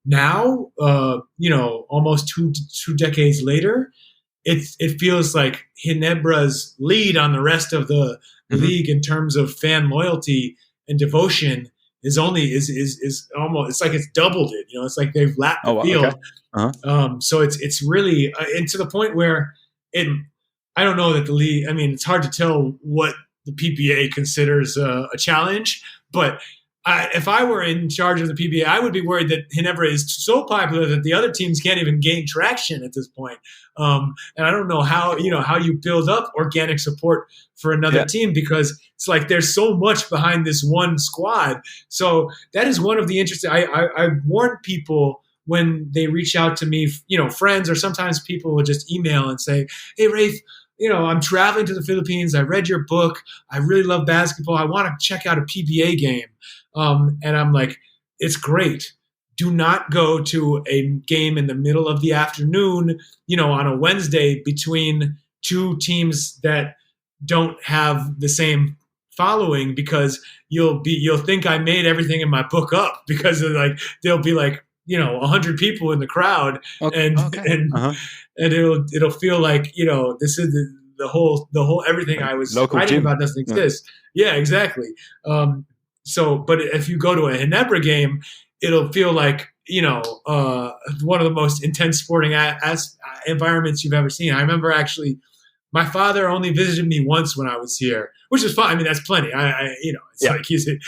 S2: Now, almost two decades later, it feels like Ginebra's lead on the rest of the league in terms of fan loyalty and devotion is almost, it's like it's doubled it. It's like they've lapped the field. Okay. So it's really, and to the point where I don't know that the league, it's hard to tell what the PBA considers a challenge, but if I were in charge of the PBA, I would be worried that Ginebra is so popular that the other teams can't even gain traction at this point. And I don't know how you build up organic support for another team, because it's like there's so much behind this one squad. So that is one of the interesting. I warn people when they reach out to me, friends, or sometimes people will just email and say, "Hey, Rafe, I'm traveling to the Philippines. I read your book. I really love basketball. I want to check out a PBA game." And I'm like, it's great. Do not go to a game in the middle of the afternoon, on a Wednesday between 2 teams that don't have the same following, because you'll think I made everything in my book up, because there'll be 100 people in the crowd, and it'll feel like, this is the whole everything I was
S1: local
S2: writing
S1: gym
S2: about doesn't exist. Yeah, exactly. So, but if you go to a Ginebra game, it'll feel like, one of the most intense sporting environments you've ever seen. I remember actually my father only visited me once when I was here, which is fine. I mean, that's plenty. It's like he's in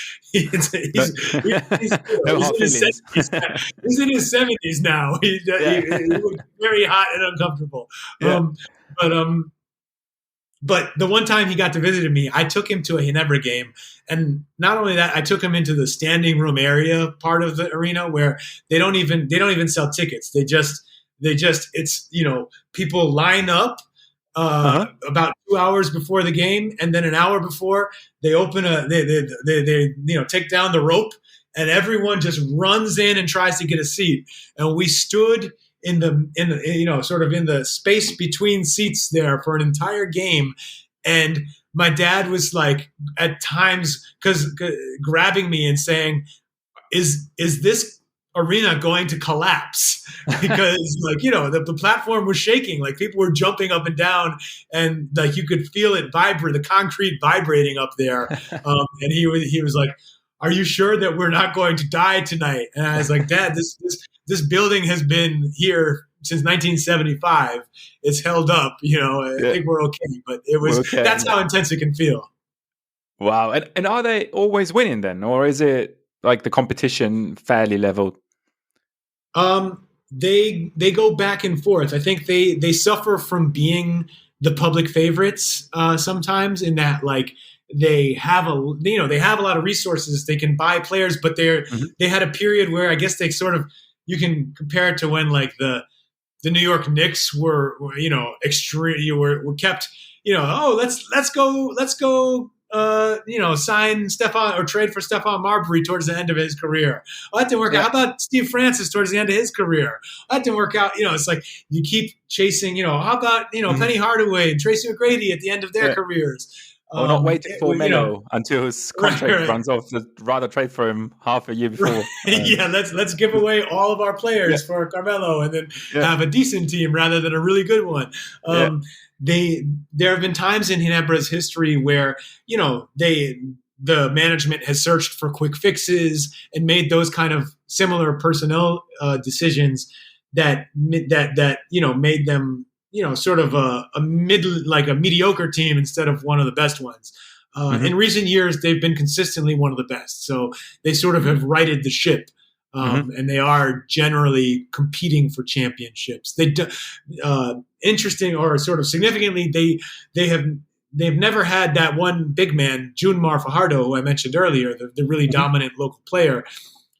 S1: No hard
S2: his
S1: feelings.
S2: 70s. He's in his 70s now. He was very hot and uncomfortable.
S1: Yeah.
S2: But the one time he got to visit me, I took him to a Ginebra game. And not only that, I took him into the standing room area part of the arena where they don't even sell tickets. They just it's, people line up about 2 hours before the game, and then an hour before they open they take down the rope, and everyone just runs in and tries to get a seat. And we stood in the sort of in the space between seats there for an entire game. And my dad was like at times grabbing me and saying, is this arena going to collapse? Because the platform was shaking, like people were jumping up and down, and like you could feel it vibrate, the concrete vibrating up there. And he was like, are you sure that we're not going to die tonight? And I was like, Dad, this building has been here since 1975. It's held up, I think we're okay. But that's how intense it can feel.
S1: Wow. And are they always winning then? Or is it like the competition fairly level?
S2: They go back and forth. I think they suffer from being the public favorites sometimes, in that like they have a lot of resources. They can buy players, but they had a period where I guess they sort of, you can compare it to when like the New York Knicks were extreme. You were kept, let's go. Sign Stephon or trade for Stephon Marbury towards the end of his career. Oh, that didn't work out. How about Steve Francis towards the end of his career? That didn't work out. It's like you keep chasing. How about Penny Hardaway and Tracy McGrady at the end of their careers?
S1: Or not waiting for Melo until his contract runs off. Rather trade for him half a year before.
S2: Let's give away all of our players for Carmelo, and then have a decent team rather than a really good one. There have been times in Ginebra's history where the management has searched for quick fixes and made those kind of similar personnel decisions that made them sort of a mediocre team instead of one of the best ones. In recent years, they've been consistently one of the best, so they sort of have righted the ship. And they are generally competing for championships. Interesting or sort of significantly, they've never had that one big man, Junmar Fajardo, who I mentioned earlier, the really dominant local player.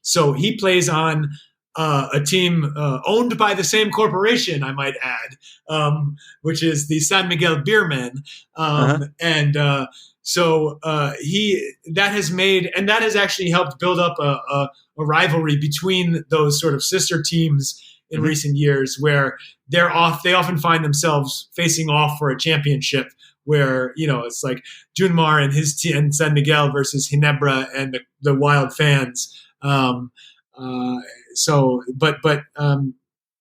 S2: So he plays on a team owned by the same corporation, I might add, which is the San Miguel Beermen, and so that has actually helped build up a rivalry between those sort of sister teams in recent years, where they often find themselves facing off for a championship, where it's like Junmar and his team and San Miguel versus Ginebra and the Wild fans. So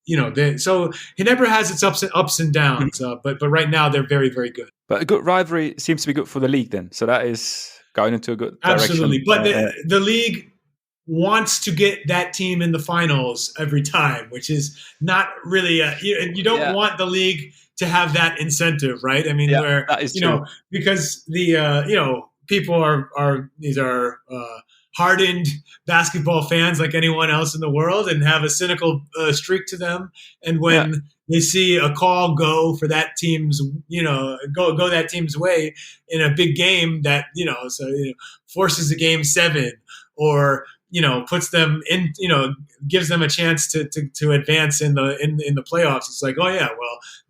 S2: Ginebra has its ups and downs, but right now they're very, very good.
S1: But a good rivalry seems to be good for the league then. So that is going into a good direction.
S2: Absolutely. But the league wants to get that team in the finals every time, which is not really you don't want the league to have that incentive, right? I mean, where
S1: that is true.
S2: Because the people are hardened basketball fans like anyone else in the world, and have a cynical streak to them. And when they see a call go for that team's, go that team's way in a big game that, forces a game 7, or, puts them in, gives them a chance to advance in the playoffs. It's like,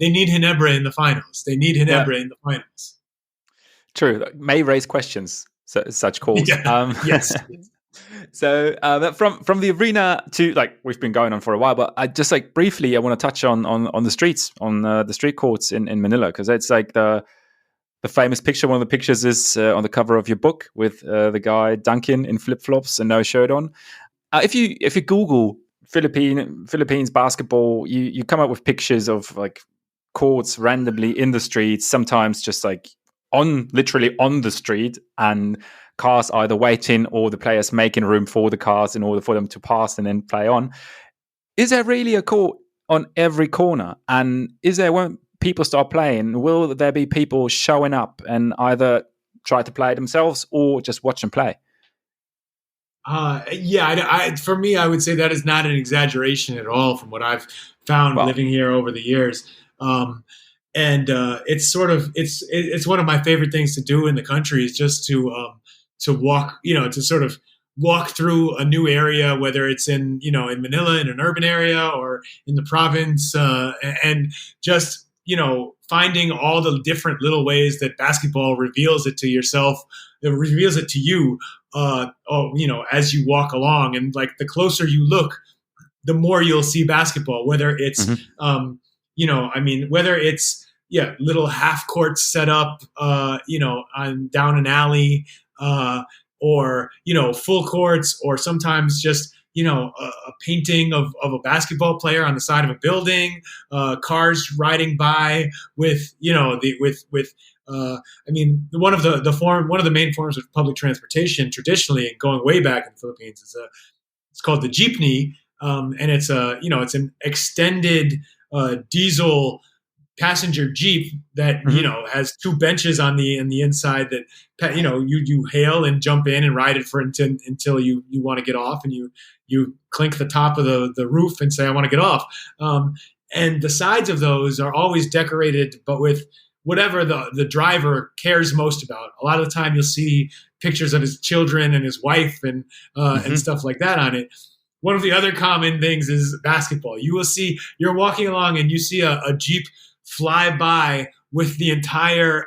S2: they need Ginebra in the finals. They need Ginebra in the finals.
S1: True. May raise questions, such calls.
S2: Yes.
S1: So from the arena to, like, we've been going on for a while, but I just briefly I want to touch on the streets, on the street courts in Manila, because it's like the famous picture. One of the pictures is on the cover of your book with the guy Duncan in flip flops and no shirt on. If you Google Philippines basketball, you come up with pictures of like courts randomly in the streets, sometimes just like literally on the street, and cars either waiting or the players making room for the cars in order for them to pass and then play on. Is there really a court on every corner? And is there one people start playing, will there be people showing up and either try to play themselves or just watch them play?
S2: For me, I would say that is not an exaggeration at all from what I've found living here over the years. It's one of my favorite things to do in the country is just to walk, to sort of walk through a new area, whether it's in Manila, in an urban area, or in the province, and just, finding all the different little ways that basketball reveals it to yourself, it reveals it to you, as you walk along. And like the closer you look, the more you'll see basketball, whether it's, whether it's, little half courts set up, on down an alley, or, full courts, or sometimes just, a painting of a basketball player on the side of a building, cars riding by with, one of the main forms of public transportation traditionally, and going way back in the Philippines, it's called the jeepney. And it's an extended diesel passenger jeep that has two benches on the inside that you hail and jump in and ride it until you want to get off, and you clink the top of the roof and say, I want to get off. And the sides of those are always decorated, but with whatever the driver cares most about. A lot of the time you'll see pictures of his children and his wife and stuff like that on it. One of the other common things is basketball. You're walking along and you see a Jeep fly by with the entire,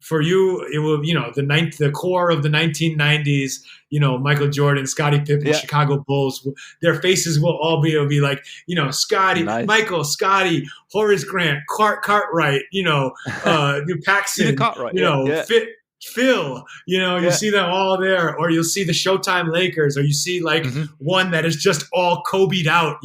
S2: for you, it will, the core of the 1990s, Michael Jordan, Scottie Pippen, Chicago Bulls, their faces will all be like, Scottie, nice. Michael, Scottie, Horace Grant, Cartwright, Paxson, Phil, you see them all there, or you'll see the Showtime Lakers, or you see like one that is just all Kobe'd out,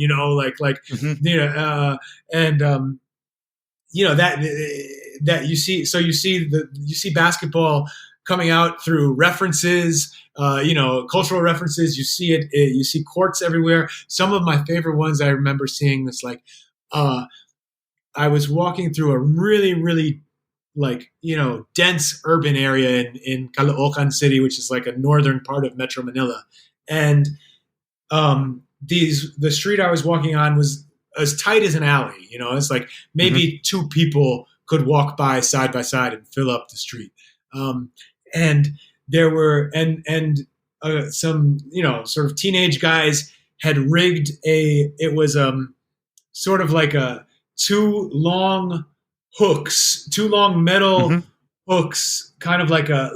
S2: that you see. So you see basketball coming out through references, cultural references. You see it. You see courts everywhere. Some of my favorite ones I remember seeing this, like, I was walking through a really, really dense urban area in Caloocan City, which is like a northern part of Metro Manila. And the street I was walking on was as tight as an alley. It's like maybe two people could walk by side and fill up the street. And there were some sort of teenage guys had rigged it was sort of like two long metal hooks, kind of like a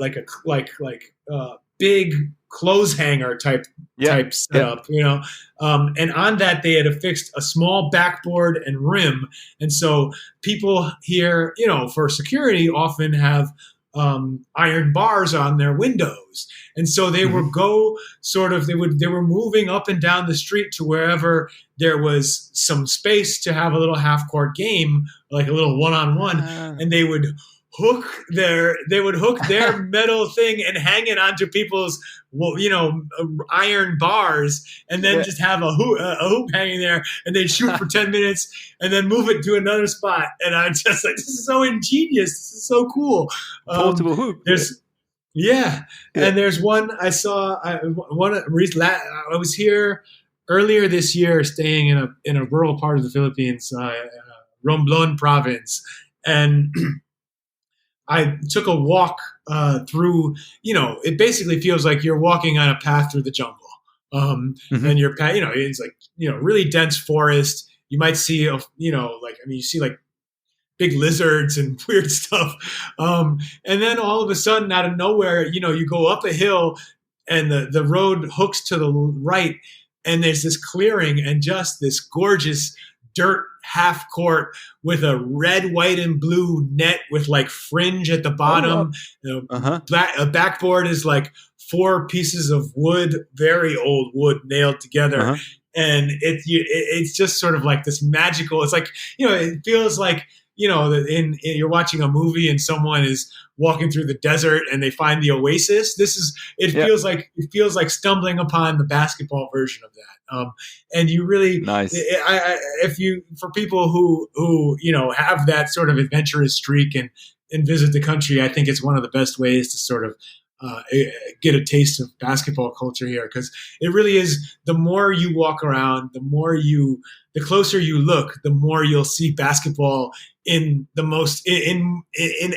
S2: big clothes hanger type setup, and on that they had affixed a small backboard and rim. And so people here, for security, often have iron bars on their windows. And so they would go they were moving up and down the street to wherever there was some space to have a little half court game, like a little one-on-one, and they would hook their metal thing and hang it onto people's iron bars, and then just have a hoop hanging there, and they'd shoot for 10 minutes and then move it to another spot. And I'm just like, this is so ingenious, this is so cool.
S1: Portable hoop.
S2: And there's one I saw. I was here earlier this year, staying in a rural part of the Philippines, Romblon province, and I took a walk through, it basically feels like you're walking on a path through the jungle. And it's like, really dense forest. You might see, you see like big lizards and weird stuff. And then all of a sudden, out of nowhere, you go up a hill and the road hooks to the right, and there's this clearing and just this gorgeous dirt half court with a red, white, and blue net with like fringe at the bottom. A backboard is like 4 pieces of wood, very old wood, nailed together. And it's just sort of like this magical. It's like, it feels like you're watching a movie and someone is walking through the desert and they find the oasis. Feels like stumbling upon the basketball version of that. And you really,
S1: nice.
S2: For people who have that sort of adventurous streak and visit the country, I think it's one of the best ways to sort of get a taste of basketball culture here, because it really is. The more you walk around, the closer you look, the more you'll see basketball in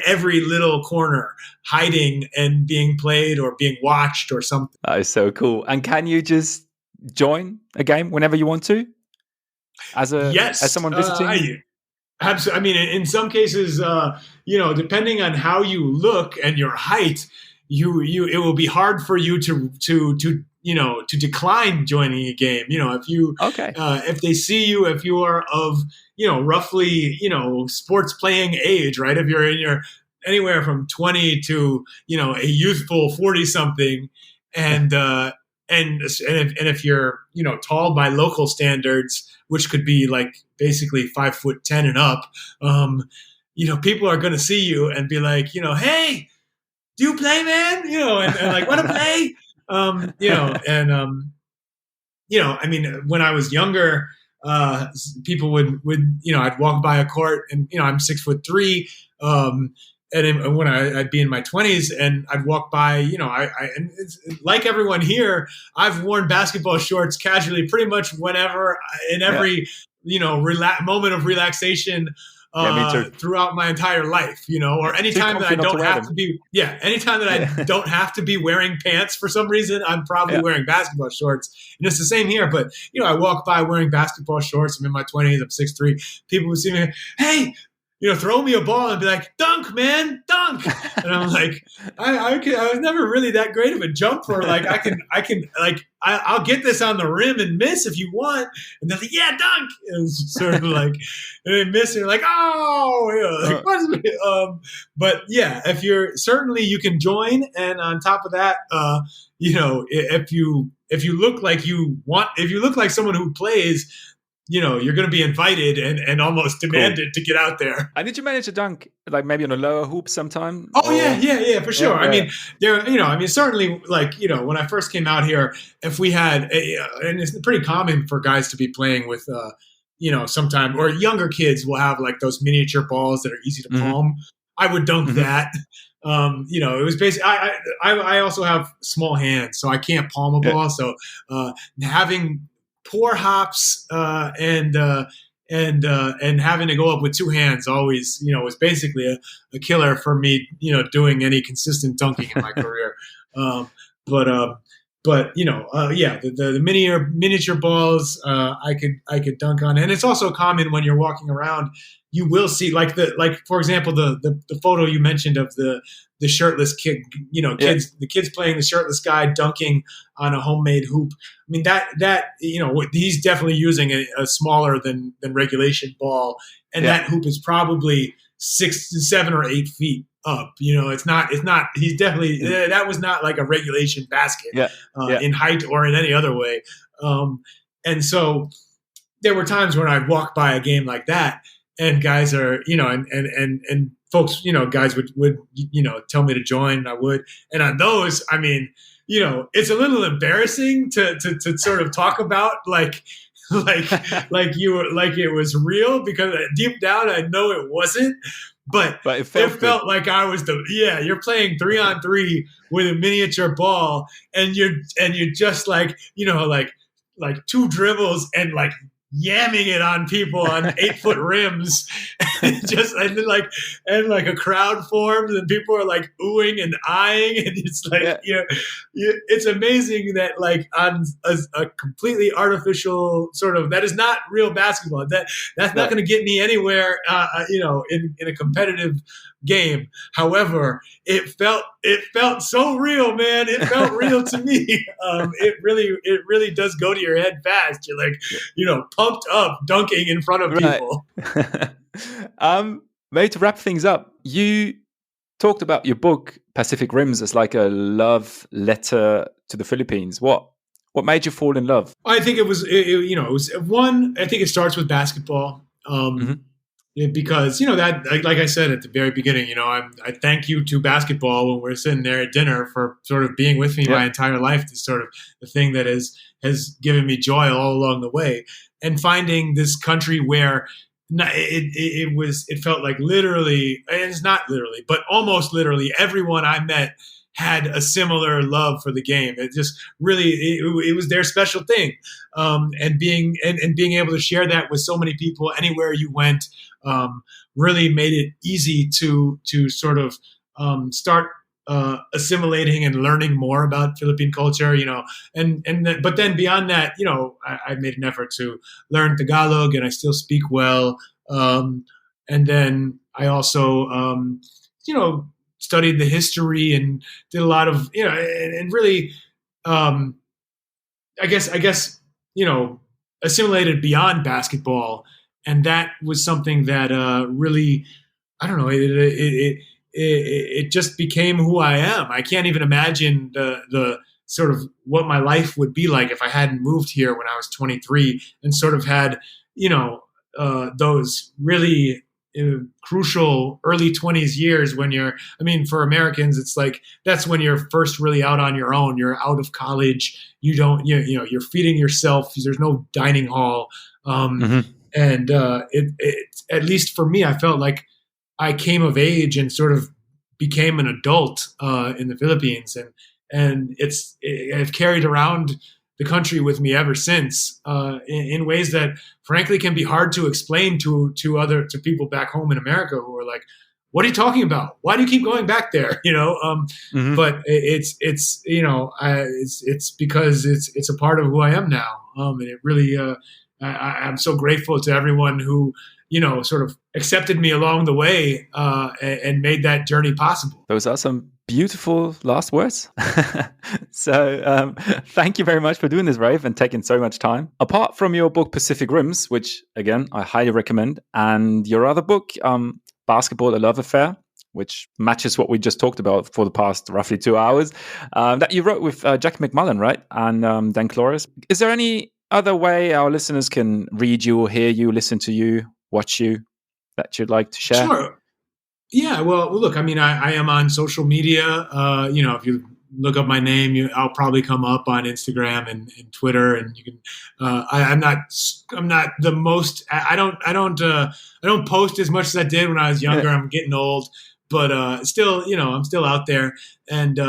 S2: every little corner, hiding and being played or being watched or something.
S1: That is so cool. And can you just join a game whenever you want to? As someone visiting?
S2: Absolutely. I mean, in some cases, depending on how you look and your height, it will be hard for you to decline joining a game. If they see you, if you are of roughly sports playing age, right? If you're in your anywhere from 20 to a youthful 40 something, and if you're tall by local standards, which could be like basically 5'10" and up, people are going to see you and be like, hey, do you play, man? And like, want to play? I mean, when I was younger, people would I'd walk by a court and I'm 6'3", and when I'd be in my 20s and I'd walk by, and it's like everyone here, I've worn basketball shorts casually pretty much whenever, in every moment of relaxation. Throughout my entire life, or anytime that I don't have to be, anytime that I don't have to be wearing pants for some reason, I'm probably wearing basketball shorts. And it's the same here, but I walk by wearing basketball shorts. I'm in my 20s. I'm 6'3". People would see me, hey, throw me a ball and be like, dunk, man, dunk. And I'm like, I was never really that great of a jumper. Like I'll get this on the rim and miss if you want. And they're like, yeah, dunk. And it's sort of like, and they miss and you're like, oh, but yeah, you can join. And on top of that, if you look like someone who plays, you're going to be invited and almost demanded to get out there.
S1: And did you manage to dunk, like maybe on a lower hoop sometime?
S2: Oh, yeah, for sure. Yeah. I mean, certainly, like, when I first came out here, if we had, and it's pretty common for guys to be playing with, sometime, or younger kids will have like those miniature balls that are easy to palm. I would dunk that. It was basically, I also have small hands, so I can't palm a ball. So having poor hops and having to go up with two hands always, was basically a killer for me, doing any consistent dunking in my career. The miniature balls I could dunk on, and it's also common when you're walking around. You will see for example the photo you mentioned of the shirtless kid, the kids playing the shirtless guy dunking on a homemade hoop. I mean that he's definitely using a smaller than regulation ball, and that hoop is probably 6 to 7 or 8 feet up. It's not. He's definitely that was not like a regulation basket in height or in any other way. And so there were times when I'd walk by a game like that, and guys are and folks guys would tell me to join, and I would. And on those, I mean, it's a little embarrassing to sort of talk about like it was real, because deep down I know it wasn't. But it felt like I was you're playing 3-on-3 with a miniature ball, and you're just like two dribbles and like yamming it on people on 8-foot rims, and a crowd forms and people are like oohing and eyeing, and it's like it's amazing that like on a completely artificial sort of, that is not real basketball. That's not going to get me anywhere in a competitive game. However, it felt so real, man. It felt real to me. It really does go to your head fast. You're like, pumped up, dunking in front of people.
S1: Maybe to wrap things up, you talked about your book Pacific Rims as like a love letter to the Philippines. What made you fall in love?
S2: I think it was one. I think it starts with basketball. because that, like I said at the very beginning, I thank you to basketball when we're sitting there at dinner for sort of being with me my entire life. This sort of the thing that has given me joy all along the way, and finding this country where it felt like literally, and it's not literally, but almost literally, everyone I met had a similar love for the game. It just really, it was their special thing. And being able to share that with so many people anywhere you went, really made it easy to sort of start assimilating and learning more about Philippine culture, but then beyond that, I made an effort to learn Tagalog, and I still speak well. And then I also, studied the history and did a lot of, and really, I guess, assimilated beyond basketball. And that was something that really, I don't know, it just became who I am. I can't even imagine the sort of what my life would be like if I hadn't moved here when I was 23 and sort of had, those really crucial early 20s years when for Americans, it's like, that's when you're first really out on your own. You're out of college. You don't, you're feeding yourself. There's no dining hall. And it, at least for me, I felt like I came of age and sort of became an adult in the Philippines, and I've carried around the country with me ever since in ways that frankly can be hard to explain to people back home in America who are like, "What are you talking about? Why do you keep going back there?" But it's because it's a part of who I am now, and it really I'm so grateful to everyone who sort of accepted me along the way and made that journey possible.
S1: Those are some beautiful last words. So thank you very much for doing this, Rafe, and taking so much time. Apart from your book, Pacific Rims, which, again, I highly recommend, and your other book, Basketball, a Love Affair, which matches what we just talked about for the past roughly 2 hours, that you wrote with Jackie McMullen, right? And Dan Clores. Is there any other way our listeners can read you or hear you, listen to you, watch you, that you'd like to share?
S2: Sure. Yeah, well, look, I am on social media. If you look up my name, I'll probably come up on Instagram and Twitter, and you can. I'm not the most. I don't post as much as I did when I was younger. I'm getting old, but still, I'm still out there. And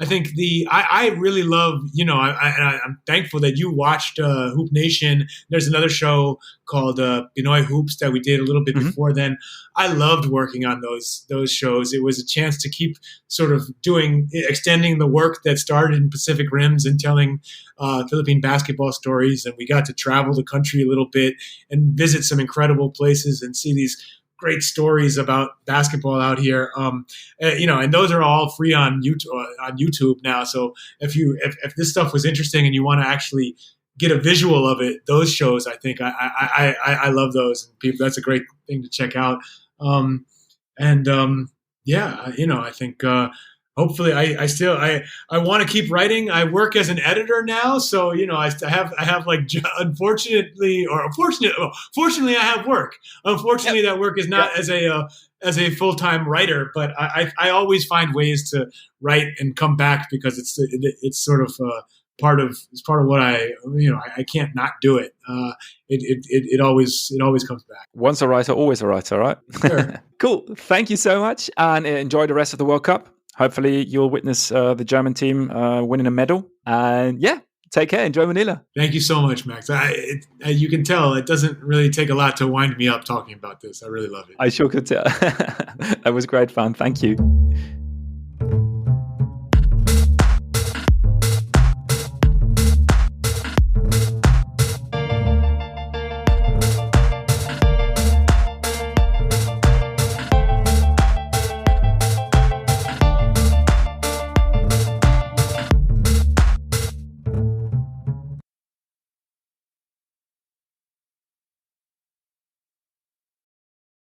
S2: I think I really love, I'm thankful that you watched Hoop Nation. There's another show called Pinoy Hoops that we did a little bit before then. I loved working on those shows. It was a chance to keep sort of extending the work that started in Pacific Rims and telling Philippine basketball stories. And we got to travel the country a little bit and visit some incredible places and see these great stories about basketball out here, and those are all free on YouTube now. So if this stuff was interesting and you want to actually get a visual of it, those shows, I think I love those, and people, that's a great thing to check out. I think hopefully I want to keep writing. I work as an editor now, so I have like, fortunately I have work. Unfortunately, that work is not as a full-time writer, but I always find ways to write and come back because it's sort of part of what I can't not do it. It always comes back.
S1: Once a writer, always a writer, right?
S2: Sure.
S1: Cool. Thank you so much, and enjoy the rest of the World Cup. Hopefully you'll witness the German team winning a medal. And take care. Enjoy Manila.
S2: Thank you so much, Max. You can tell it doesn't really take a lot to wind me up talking about this. I really love it.
S1: I sure could tell. That was great fun. Thank you.